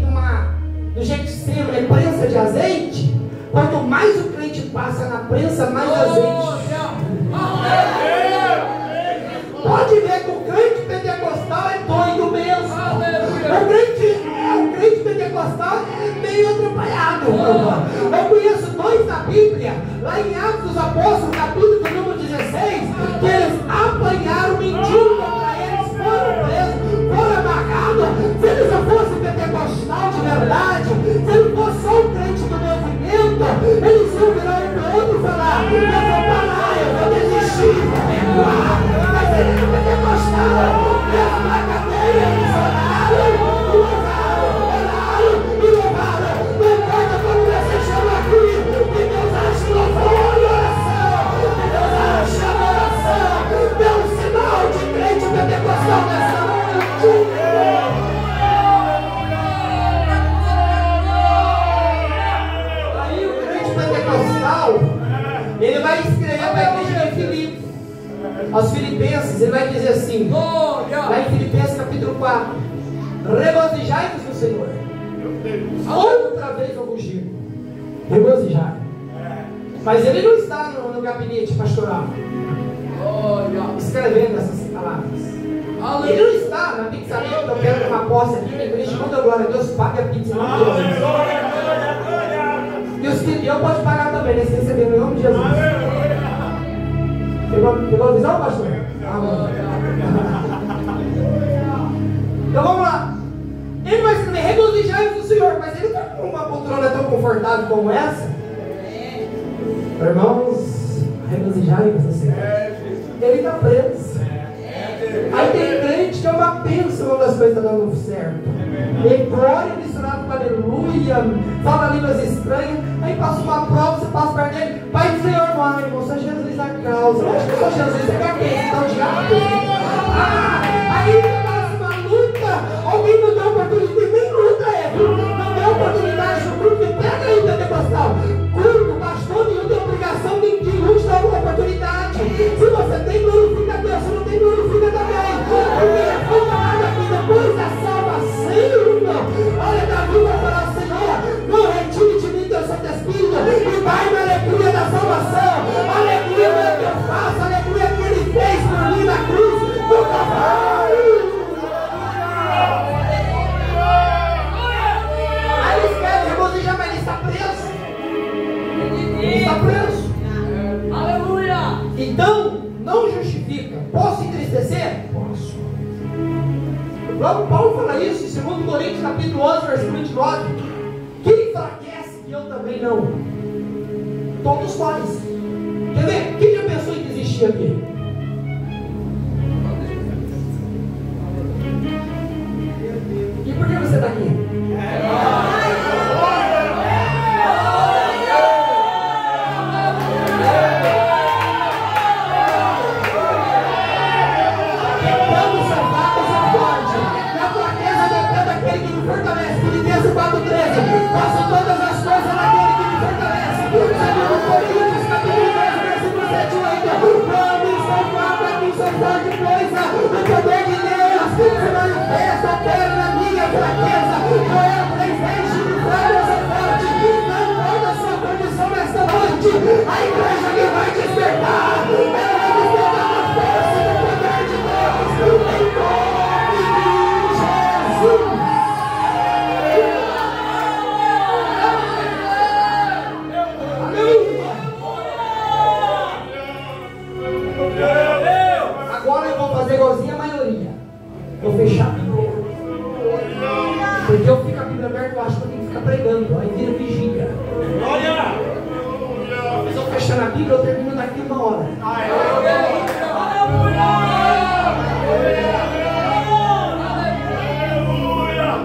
[SPEAKER 3] do jeito de ser, é prensa de azeite, quanto mais o crente passa na prensa, mais azeite. Pode ver que o crente pentecostal é doido mesmo. O crente pentecostal é meio atrapalhado. Eu conheço 2 na Bíblia, lá em Atos dos Apóstolos, capítulo número 16, que eles apanharam, mentindo contra eles, foram presos, foram amarrados. Se eles não fossem pentecostal de verdade, se ele fosse só um crente do movimento, eles iam virar um pro outro e falar: eu vou parar, eu vou desistir, vou recuar. Mas ele é pentecostal, mesmo na cadeia, eles oraram, e louvaram. Não importa como você chama aqui, que Deus acha louvor e oração, que Deus acha oração. Dê um sinal de crente pentecostal nessa noite. Aí o crente pentecostal, ele vai escrever para a igreja de Filipos, aos filipenses, ele vai dizer assim, lá em Filipenses capítulo 4: regozijai-vos no Senhor. Outra vez eu vos digo, regozijai. Mas ele não está no gabinete pastoral escrevendo essas palavras. Ele não está na pizzaria, eu quero uma posse aqui na igreja, quando eu glória a Deus, paga a pizza em nome de Jesus. E os que eu posso pagar também, né? Se receber em nome de Jesus. Pegou a visão, pastor? Então vamos lá. Ele vai escrever: regozijai-vos no Senhor. Mas ele está com uma poltrona tão confortável como essa. Irmãos, regozijai-vos no Senhor. Ele está preso. Aí tem crente que é uma bênção quando as coisas estão dando certo. E glória misturado com aleluia, fala línguas estranhas. Aí passa uma prova, você passa perto dele: Pai do Senhor, mano, irmão, só Jesus na causa. Eu acho que só Jesus é capeta, então o diabo. Aí passa uma luta, alguém não deu oportunidade, nem luta não deu oportunidade no grupo, pega aí o pentecostal. Culto, pastor nenhum tem obrigação entristecer?
[SPEAKER 2] Posso.
[SPEAKER 3] Paulo fala isso em 2 Coríntios capítulo 11, versículo 29. Quem enfraquece que eu também não? Todos nós. Quer ver? Quem já pensou em desistir aqui? E por que você está aqui? Filipenses 4,13. Faço todas as coisas naquele que me fortalece. 2 Coríntios capítulo 10, versículo 7 e 8. Quando estou fraco, é que sou forte coisa. O poder de Deus se manifesta até na minha fraqueza. Joel 3,10. De fraco eu sou forte. Não importa a sua condição nesta noite. A igreja que vai despertar. Ela vai despertar na força do poder de Deus. Em nome de Jesus. Agora eu vou fazer igualzinho a maioria. Vou fechar a Bíblia. Porque eu fico a Bíblia aberta, eu acho que eu tenho que ficar pregando. Aí vira vigia. Mas eu fechando a Bíblia, eu termino daqui 1 hora.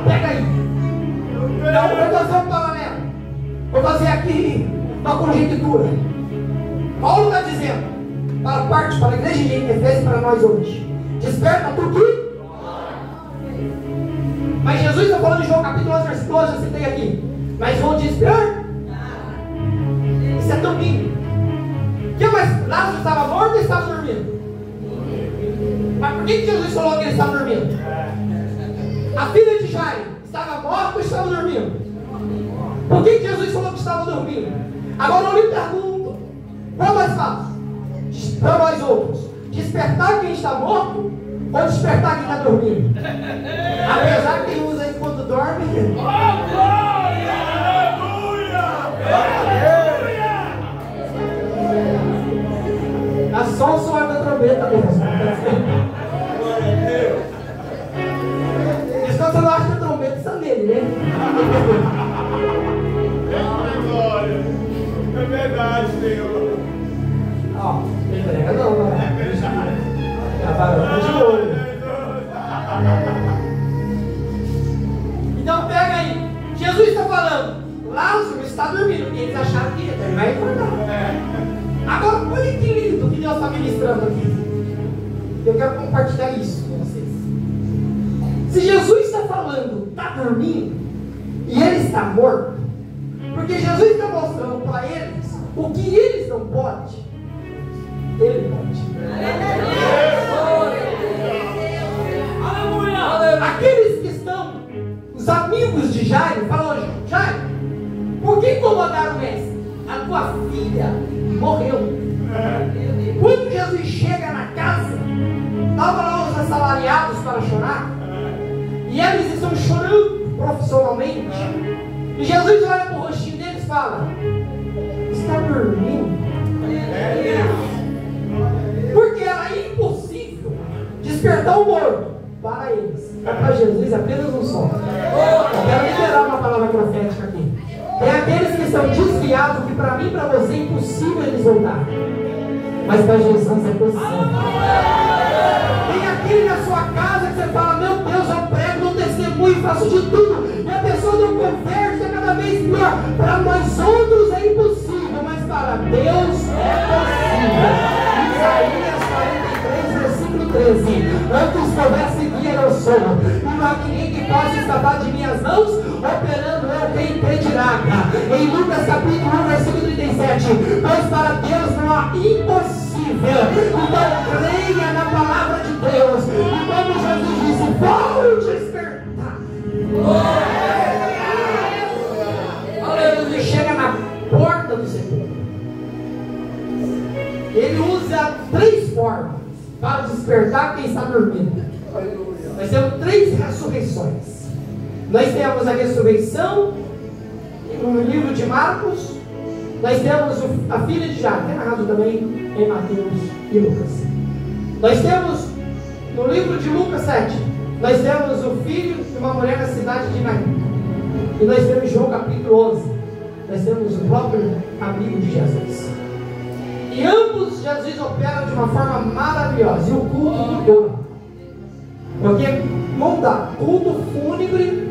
[SPEAKER 3] Pega aí. Então eu vou fazer um paralelo. Vou fazer aqui uma conjectura. Paulo está dizendo para a igreja de Efésios, para nós hoje: desperta tu que. Mas Jesus está falando em João capítulo 11, versículo 12, eu citei aqui. Mas vão despertar. Isso é tão lindo. Que mais? Lázaro estava morto ou estava dormindo? Mas por que Jesus falou que ele estava dormindo? A filha de Jairo estava morta ou estava dormindo? Por que Jesus falou que estava dormindo? Agora eu lhe pergunto: qual é mais fácil? Para nós outros, despertar quem está morto ou despertar quem está dormindo? Apesar que quem usa enquanto dorme. É só o som da trombeta mesmo. Isso quando você não acha que a trombeta está nele, né?
[SPEAKER 4] É verdade, Senhor.
[SPEAKER 3] Ó, não entrega não, né? A varanda de olho. Então pega aí. Jesus está falando, Lázaro está dormindo. E eles acharam que ele vai acordar. Agora, olha que lindo que Deus está ministrando aqui. Eu quero compartilhar isso com vocês. Se Jesus está falando, está dormindo, e ele está morto, porque Jesus está mostrando para eles o que eles não podem, ele pode. Aqueles que estão, os amigos de Jairo, falam: Jairo, por que incomodaram o mestre? A tua filha morreu. Quando Jesus chega na casa, estavam lá os assalariados para chorar, e eles estão chorando profissionalmente, e Jesus olha para o rostinho deles e fala: está dormindo? Porque era impossível despertar o morto para eles. Para Jesus apenas um som. Eu quero liberar uma palavra profética aqui. Tem aqueles que estão desviados, que para mim e para você é impossível eles voltar. Mas para Jesus é possível. Tem aquele na sua casa que você fala: meu Deus, eu prego, eu testemunho, faço de tudo, e a pessoa não converte, é cada vez pior. Para nós outros é impossível, mas para Deus é possível. Isaías 43, versículo 13: antes houvesse guia eu sou, e não há ninguém que possa escapar de minhas mãos, operando eu quem impedirá. Em Lucas capítulo 1, versículo 37: pois para Deus não há impossível. Então creia na palavra de Deus, e quando Jesus disse: vou despertar, ele chega na porta do sepulcro. Ele usa 3 formas para despertar quem está dormindo. Nós temos 3 ressurreições. Nós temos a ressurreição no livro de Marcos. Nós temos a filha de Jairo, que é narrado também em Mateus e Lucas. Nós temos No livro de Lucas 7, nós temos o filho de uma mulher na cidade de Naim. E nós temos João capítulo 11. Nós temos o próprio amigo de Jesus. E ambos Jesus opera de uma forma maravilhosa. E o culto mudou. Porque monta culto fúnebre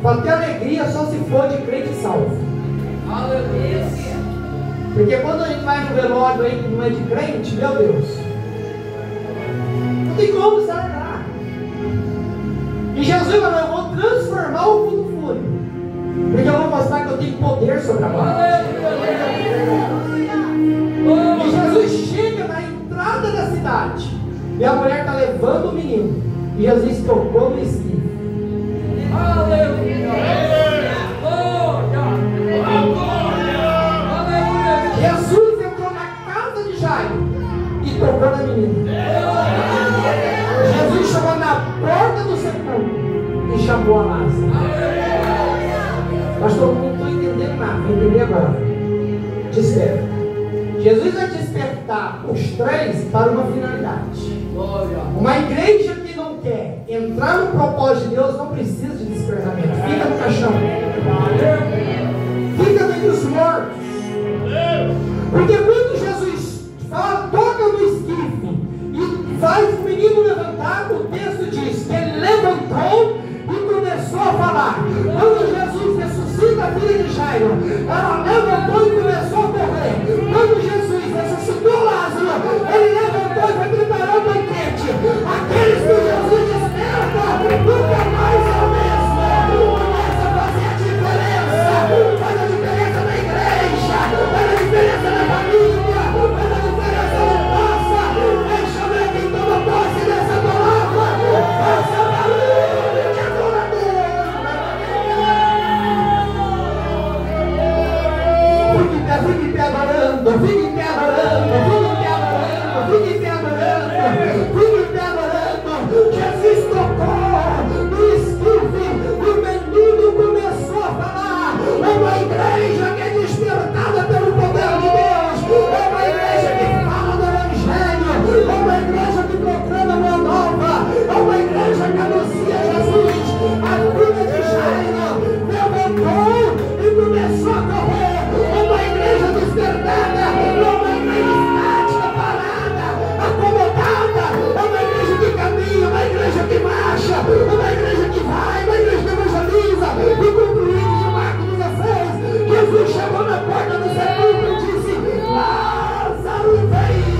[SPEAKER 3] para ter alegria só se for de crente salvo. Aleluia. Porque quando a gente vai no velório aí que não é de crente, meu Deus, não tem como se alegrar. E Jesus falou: eu vou transformar o culto fúnebre, porque eu vou mostrar que eu tenho poder sobre a morte. E Jesus chega na entrada da cidade, e a mulher está levando o menino, e Jesus tocou no esquife. Jesus entrou na casa de Jairo e tocou na menina. Jesus chegou na porta do sepulcro e chamou a Lázaro. Pastor, não estou entendendo nada, vou entender agora. Desperta. Jesus vai despertar os três para uma finalidade. Uma igreja que não quer entrar no propósito de Deus não precisa de despertamento. Fica no caixão. Fica entre os mortos. Porque quando Jesus fala, toca no esquife e faz o menino levantar, o texto diz que ele levantou e começou a falar. Quando Jesus ressuscita a filha de Jairo, ela levantou e começou a correr. Quando Jesus ressuscitou Lázaro, ele levantou e foi preparar o banquete. Aqueles que Jesus desperta nunca mais é o mesmo. Começa a fazer a diferença. Faz a diferença na igreja, faz a diferença na família, faz a diferença na nossa. Deixa eu ver quem toma posse dessa palavra. Faça barulho de adorador. Fique em pé adorando, fique em pé adorando, fique em pé adorando, fique em pé adorando, fique em pé adorando. Jesus tocou no esquife, o menino começou a falar. É uma igreja que é despertada pelo poder de Deus, é uma igreja que fala do Evangelho, é uma igreja que proclama uma nova, é uma igreja que anuncia Jesus. A filha de Jairo levantou e começou a correr. Uma igreja despertada, uma igreja estática, parada, acomodada, uma igreja que caminha, uma igreja que marcha, uma igreja que vai, uma igreja que evangeliza. E quando o livro de Marcos 16, Jesus chegou na porta do sepulcro e disse: Lázaro veio.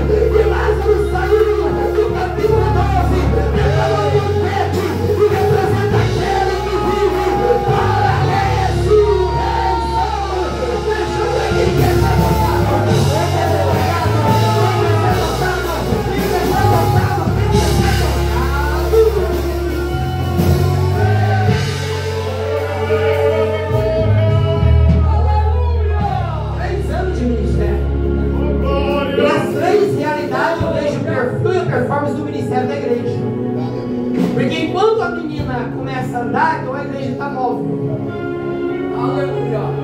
[SPEAKER 3] E Lázaro saiu. No capítulo 12, preparou o banquete e representa aquele que vive para a ressurreição. Deixa eu ver quem quer ser botado. Quem quer ser botado? Quem quer ser botado? Quem quer ser botado? 3 anos de ministério. E as 3 realidades eu vejo o perfil e a performance do ministério da igreja. Porque enquanto a menina começa a andar, então a igreja está móvel.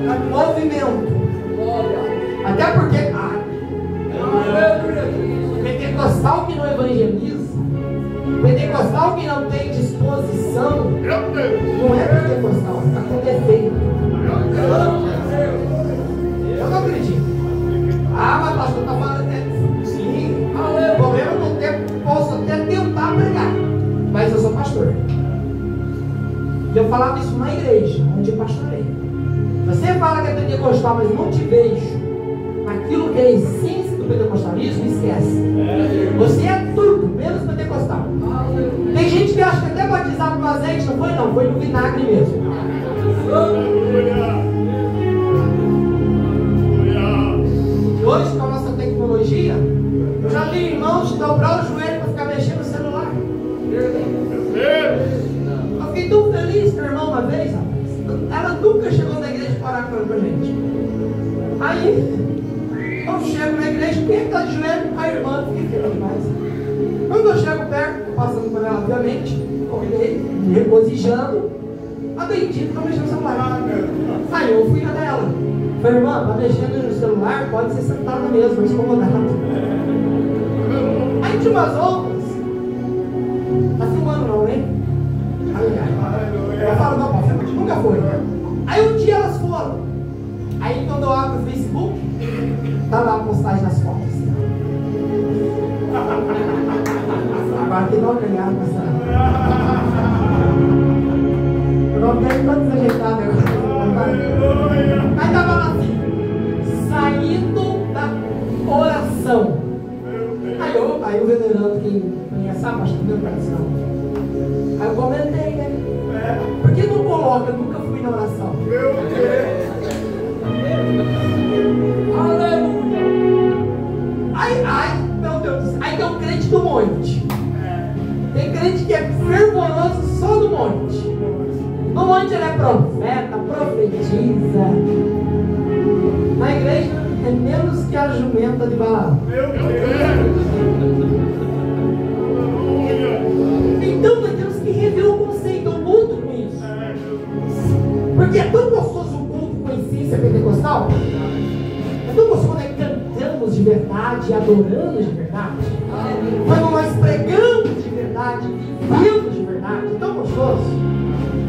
[SPEAKER 3] Está em movimento. Até porque pentecostal que não evangeliza, pentecostal que não tem disposição, não é pentecostal, está com defeito. Eu não acredito. Mas pastor está falando, sim, o problema é que eu posso até tentar pregar, mas eu sou pastor. E eu falava isso na igreja, onde eu pastorei. Você fala que é pentecostal, mas não te vejo aquilo que é a essência do pentecostalismo, esquece. Você é tudo, menos pentecostal. Tem gente que acha que até batizado com azeite não foi, não, foi no vinagre mesmo. E hoje, com a nossa tecnologia, eu já vi irmãos dobrar o joelho para ficar mexendo no celular. Eu fiquei tão feliz com a irmã uma vez, rapaz. Ela nunca chegou na igreja para orar com a gente. Aí, eu chego na igreja, quem está de joelho? A irmã, fiquei feliz demais. Quando eu chego perto, passando por ela, obviamente, convidei, me regozijando, a bendita está mexendo no celular. Aí eu fui na dela. Falei, irmã, está mexendo no celular, pode ser sentada mesmo, incomodado. Aí tinha umas outras nunca foi. Aí um dia elas foram. Aí quando eu abro o Facebook, tá lá a postagem das fotos. Agora tem que olhar essa. Eu não quero tanto desajeitar, né? Aí tava lá assim, saindo da oração. Aí o venerando, quem conhece, sabe, acho que deu coração. Aí eu comentei, né? Por que não coloca? Eu nunca fui na oração.
[SPEAKER 4] Meu Deus!
[SPEAKER 3] Aleluia! Ai, meu Deus! Aí tem um crente do monte. Tem crente que é fervoroso só no monte. No monte ele é profeta, profetiza. Na igreja é menos que a jumenta de Balaão.
[SPEAKER 4] Meu Deus!
[SPEAKER 3] Então nós temos que rever o conceito, o culto com isso. Porque é tão gostoso o culto com a essência pentecostal. É tão gostoso quando nós cantamos de verdade, adoramos de verdade. Quando nós pregamos de verdade, vivemos de verdade. É tão gostoso.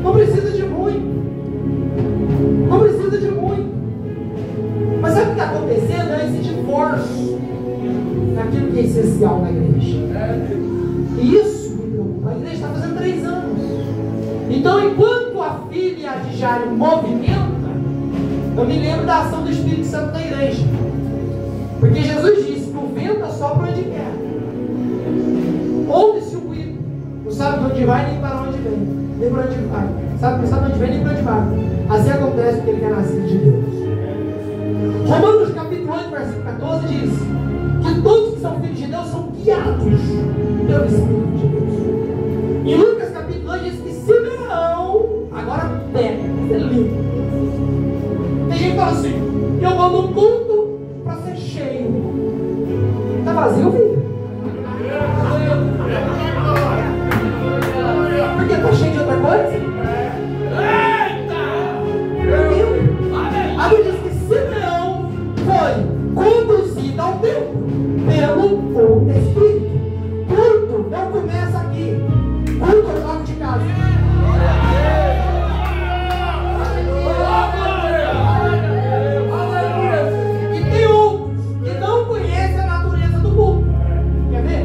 [SPEAKER 3] Não precisa de muito. Não precisa de muito. Mas sabe o que está acontecendo? É esse divórcio naquilo que é essencial na igreja. E isso me preocupa. A igreja está fazendo 3 anos. Então, enquanto a filha de Jairo movimenta, eu me lembro da ação do Espírito Santo na igreja. Porque Jesus disse que o vento sopra onde quer. Ouve-se o ruído. Não sabe de onde vai nem para onde vem. Nem para onde vai. Sabe de onde vem nem para onde vai. Assim acontece porque ele quer nascer de Deus. Romanos capítulo 8, versículo 14 diz que todos que são filhos de Deus são guiados pelo Espírito de Deus. E Lucas capítulo 2 diz que Simeão, agora pega, isso é lindo. Tem gente que fala assim, eu vou no culto para ser cheio. Está vazio, filho? Porque está cheio de outra coisa? A Bíblia diz que Simeão foi conduzido ao templo pelo Espírito. Culto não começa aqui. Culto é logo de casa. E tem outros que não conhecem a natureza do culto. Quer ver?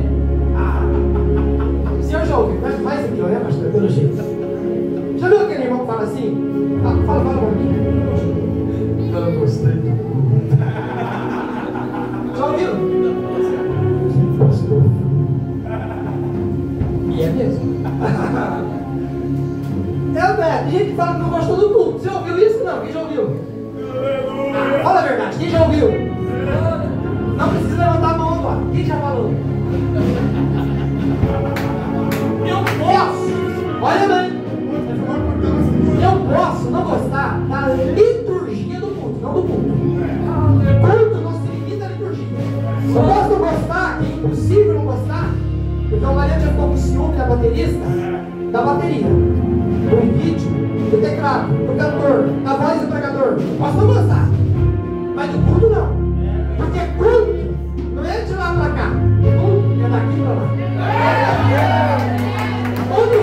[SPEAKER 3] O senhor já ouviu? Mais aqui, olha, pastor, pelo jeito. Já viu aquele irmão que fala assim? Fala para mim.
[SPEAKER 1] Eu não gostei do culto.
[SPEAKER 3] Já ouviu?
[SPEAKER 1] Pastor.
[SPEAKER 3] E é mesmo? Tem gente que fala que não gostou do culto. Você ouviu isso? Não. Quem já ouviu? Fala a verdade. Quem já ouviu? Não precisa levantar a mão agora. Quem já falou? Eu posso. Olha bem. Eu posso não gostar da liturgia do culto, não do culto. Culto não se limita à liturgia. Eu posso não gostar, que é impossível não gostar, porque o marido já ficou com ciúme da baterista, da bateria, do vídeo, do teclado, do cantor, da voz do pregador. Eu posso não gostar, mas do culto não. Porque culto não é de lá pra cá, culto é daqui pra lá. Onde o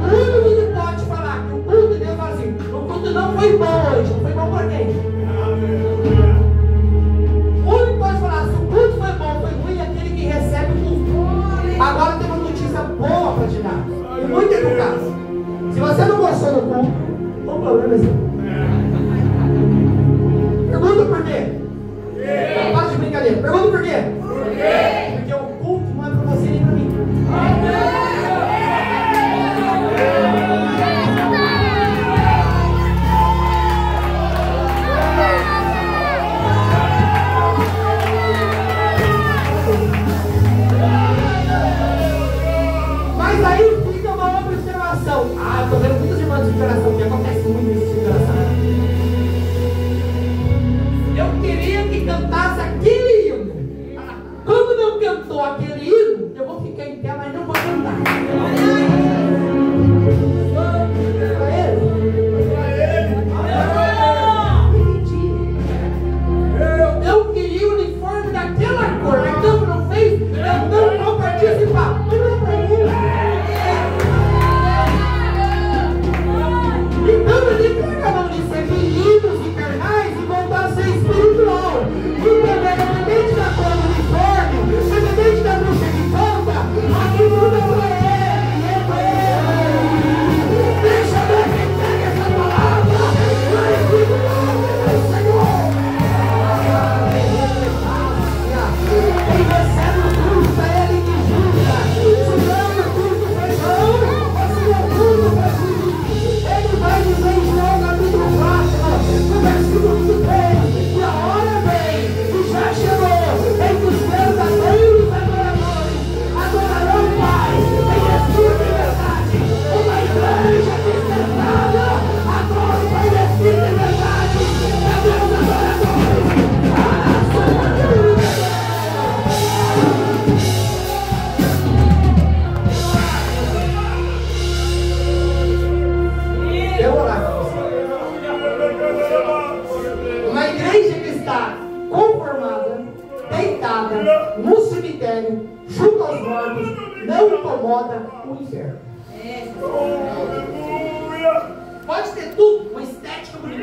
[SPEAKER 3] único que pode falar que o culto de Deus fala assim, o culto não foi bom hoje, não foi bom pra quem? O único que pode falar se o culto foi bom, foi ruim, é aquele que recebe o culto. Agora tem uma notícia boa para te dar, e muito educada. Se você não gostou do culto, o problema é seu. Pergunta por quê? Para de brincadeira. Pergunta por quê? Porque o culto não é para você nem para mim. Mas aí fica uma outra observação. Eu estou vendo muitas irmãs de observação, que acontece muito isso de observação. Eu queria que cantasse aquele hino. Quando não cantou aquele hino, eu vou ficar em pé, mas não vou cantar. Para ele. Eu queria o uniforme daquela cor, mas não fez, eu não vou participar. Não é para ele. E incomoda o inferno. Pode ter tudo, uma estética bonita,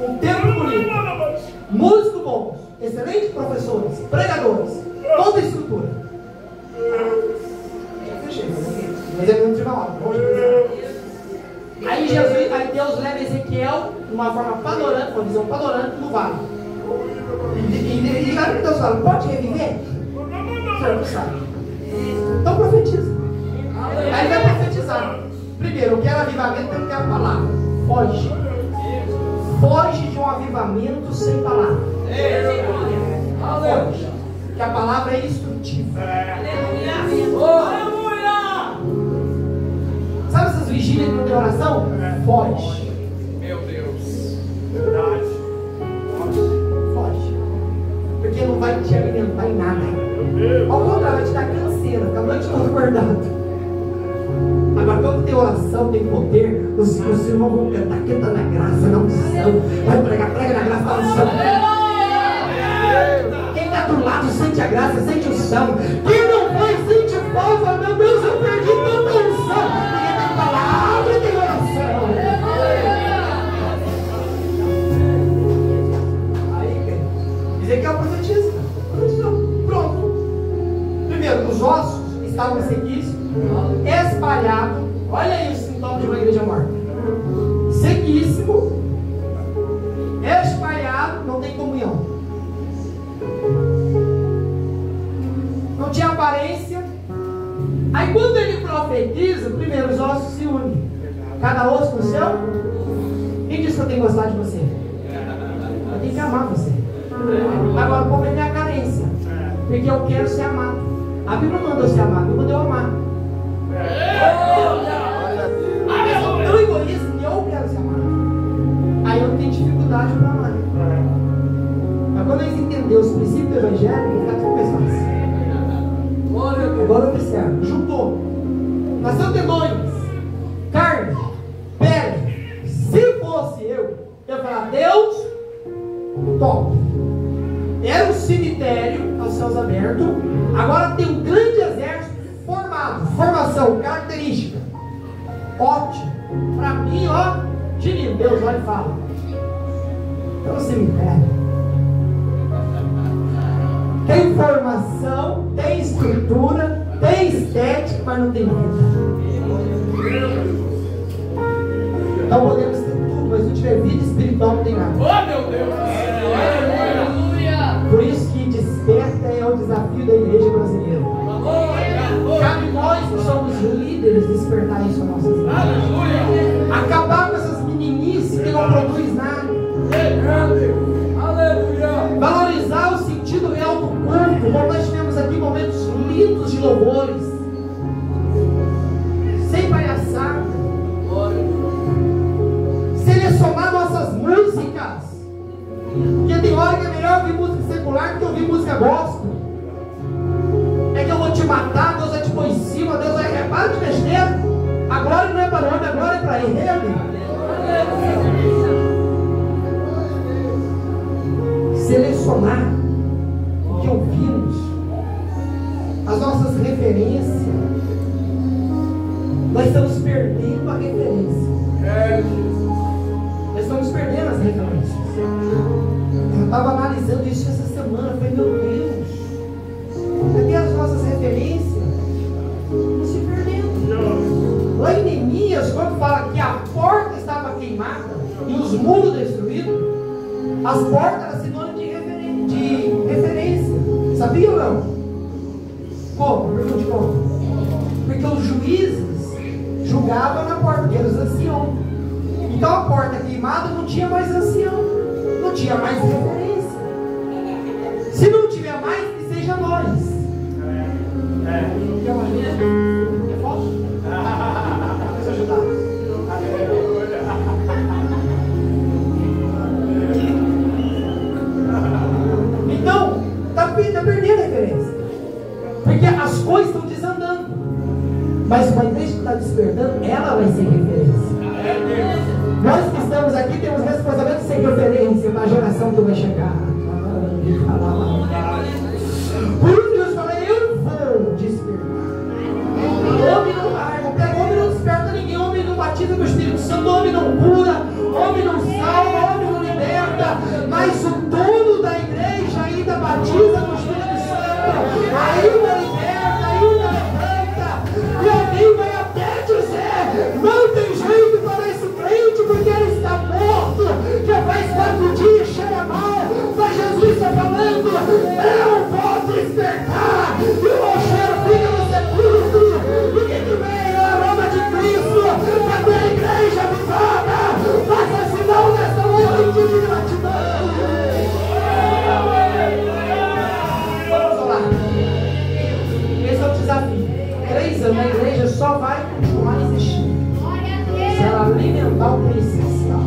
[SPEAKER 3] um tempo bonito, músicos bons, excelentes professores, pregadores, toda a estrutura. Mas é muito de uma hora. Aí Deus leva Ezequiel numa forma panorâmica, uma visão panorâmica no vale. E lá que Deus fala, pode reviver? O senhor não sabe. Então profetiza. Aí vai profetizar. Primeiro, eu quero avivamento, eu não quero palavra. Foge. Foge de um avivamento sem palavra. Foge. Que a palavra é instrutiva. Sabe essas vigílias de oração? Foge.
[SPEAKER 4] Meu Deus. Verdade.
[SPEAKER 3] Foge. Porque não vai te alimentar em nada. Ao contrário, vai te dar canseira. Fica a noite toda acordado. Agora, quando tem oração, tem poder, os irmãos vão cantar, canta na graça, na unção. Vai pregar, prega na graça, na unção. Quem está do lado sente a graça, sente unção. Quem não vai, sente falta. Meu Deus, eu perdi tanta unção. Ninguém tem palavra, tem oração. Aí, Ezequiel profetiza. Pronto. Primeiro, os ossos estavam sequíssimos, espalhados. Olha aí os sintomas de uma igreja morta. Sequíssimo, espalhado, não tem comunhão. Não tinha aparência. Aí quando ele profetiza, primeiro os ossos se unem. Cada osso com o seu. Quem disse que eu tenho que gostar de você? Eu tenho que amar você. Agora o problema é a carência. Porque eu quero ser amado. A Bíblia não mandou ser amado, eu mandei eu amar. Eu sou tão egoísta que eu quero ser amado. Aí eu tenho dificuldade para amar. Mas quando eles entenderam os princípios do Evangelho, fica tudo mais fácil. Agora eu observo. Juntou. Nasceu tendões, carne, pele. Se fosse eu ia falar, Deus, top. Era um cemitério aos céus abertos. Agora tem um grande exército formado. Formação, característica. Ótimo. Para mim, ó, divino. Deus olha e fala. É um cemitério. Tem formação, tem estrutura, tem estética, mas não tem vida. Então podemos ter tudo, mas se não tiver vida espiritual, não tem nada.
[SPEAKER 4] Oh, meu Deus!
[SPEAKER 3] Por isso que desperta é o desafio da igreja brasileira. Cabe nós que somos líderes despertar isso a nossas vidas. Acabar com essas meninices que não produz nada. Valorizar o sentido real do corpo. Como nós tivemos aqui momentos lindos de louvores. Sem palhaçada. Selecionar nossas músicas. Porque tem hora que é melhor ouvir música secular do que ouvir música gospel. É que eu vou te matar, Deus vai te pôr em cima, Deus vai para de besteira. A glória não é para o homem, a glória é para Ele. Selecionar o que ouvimos, as nossas referências. Nós estamos perdendo a referência. Nós estamos perdendo as referências. Eu estava analisando isso essa semana. Eu falei, meu Deus, cadê as nossas referências? Estão se perdendo. Lá em Neemias, quando fala que a porta estava queimada e os muros destruídos, as portas eram sinônimo de referência. Sabia ou não? Como? Pergunte como? Porque os juízes julgavam na porta, porque eram os anciãos. Então a porta queimada não tinha mais ancião, não tinha mais referência. Se não tiver mais, que seja nós. Quer uma ajuda? Quer foto? Deixa eu ajudar. Então, está perdendo a referência. Porque as coisas estão desandando. Mas uma igreja que está despertando, ela vai ser referência. Nós que estamos aqui temos responsabilidade de ser referência para a geração que vai chegar. Por isso Deus fala, eu vou despertar. Santo, homem não cura, homem não salva, homem não liberta, mas o dono da igreja ainda batiza no Espírito Santo, ainda liberta, ainda levanta, e alguém vai até dizer: não tem jeito para esse crente porque ele está morto, já faz 4 dias, cheira mal, mas Jesus está falando: eu vou despertar, e o meu cheiro fica no sepulcro, e que vem o aroma de Cristo, para ter a igreja avivada, faça sinal nessa noite de gratidão. Vamos lá. Esse é o desafio. 3 anos a igreja só vai continuar existindo se ela alimentar o que é essencial.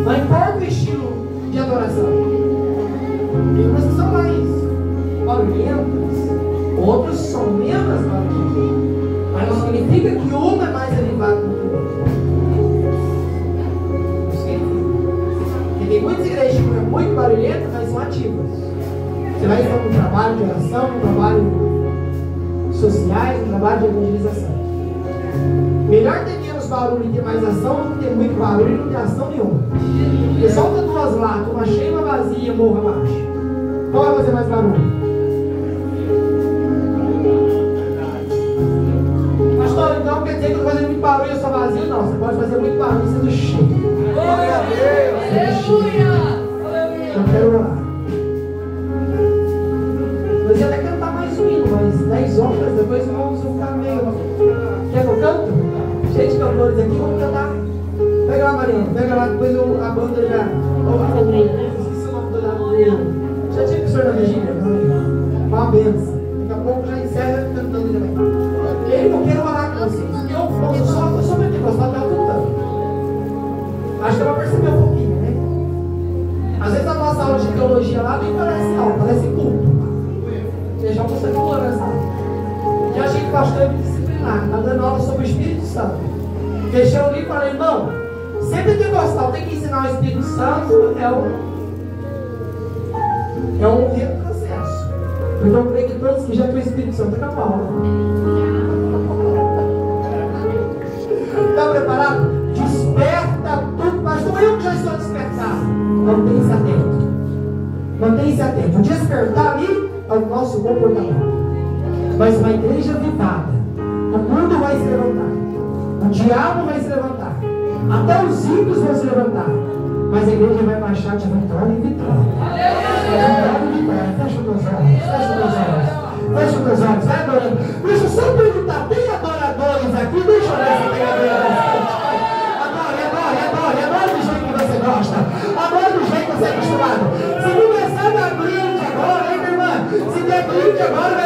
[SPEAKER 3] Não importa o estilo de adoração. Tem umas que são mais barulhentas, outros são menos barulhentos. Mas não significa que uma é mais elevada do que o outro. Não significa. Porque tem muitas igrejas que são muito barulhentas, mas são ativas. Você vai estar no trabalho de oração, no trabalho sociais, no trabalho de evangelização. Melhor ter menos barulho e ter mais ação do que ter muito barulho e não ter ação nenhuma. Porque solta 2 latas, uma cheia e uma vazia, morra abaixo. Qual vai fazer mais barulho? Pastor, então quer dizer que eu estou fazendo muito barulho e eu sou vazio? Não, você pode fazer muito barulho sendo cheio. Sendo cheio. Eu quero orar. Eu ia até cantar mais um hino, mas 10 horas depois vamos ficar meio. Quer que eu canto? Cheio de cantores aqui, vamos cantar. Pega lá, Mariana, pega lá, depois a banda já. Esqueci o nome do lado. Já tinha que o senhor na vigília? Uma benção. Daqui a pouco já encerra cantando também. Eu quero orar com vocês. Eu sou pentecostal, estava cantando. Acho que eu vou perceber um pouquinho, né? Às vezes a nossa aula de teologia lá nem parece aula, parece culto. Deixar você pulando nessa aula. E achei que o pastor é disciplinar, está dando aula sobre o Espírito Santo. Fechei o livro e falei: irmão, sempre pentecostal tem que ensinar o Espírito Santo, é um retrocesso. Então eu creio que todos que já têm o Espírito Santo acabou a aula. Está preparado? Desperta tudo, pastor. Eu que já estou despertado. Mantenha-se atento. Mantenha-se atento. O despertar ali é o nosso comportamento. Mas uma igreja avivada, o mundo vai se levantar, o diabo vai se levantar, até os ímpios vão se levantar, mas a igreja vai marchar de vitória em vitória. Vitória em vitória. Fecha os teus olhos, fecha os teus olhos, fecha os teus olhos, vai adorando. Deixa eu só perguntar: tem adoradores aqui? Deixa eu ver se tem adoradores. Adore do jeito que você gosta, adore do jeito que você é acostumado. Se começar da brinde agora, hein, minha irmã? Se der brinde agora,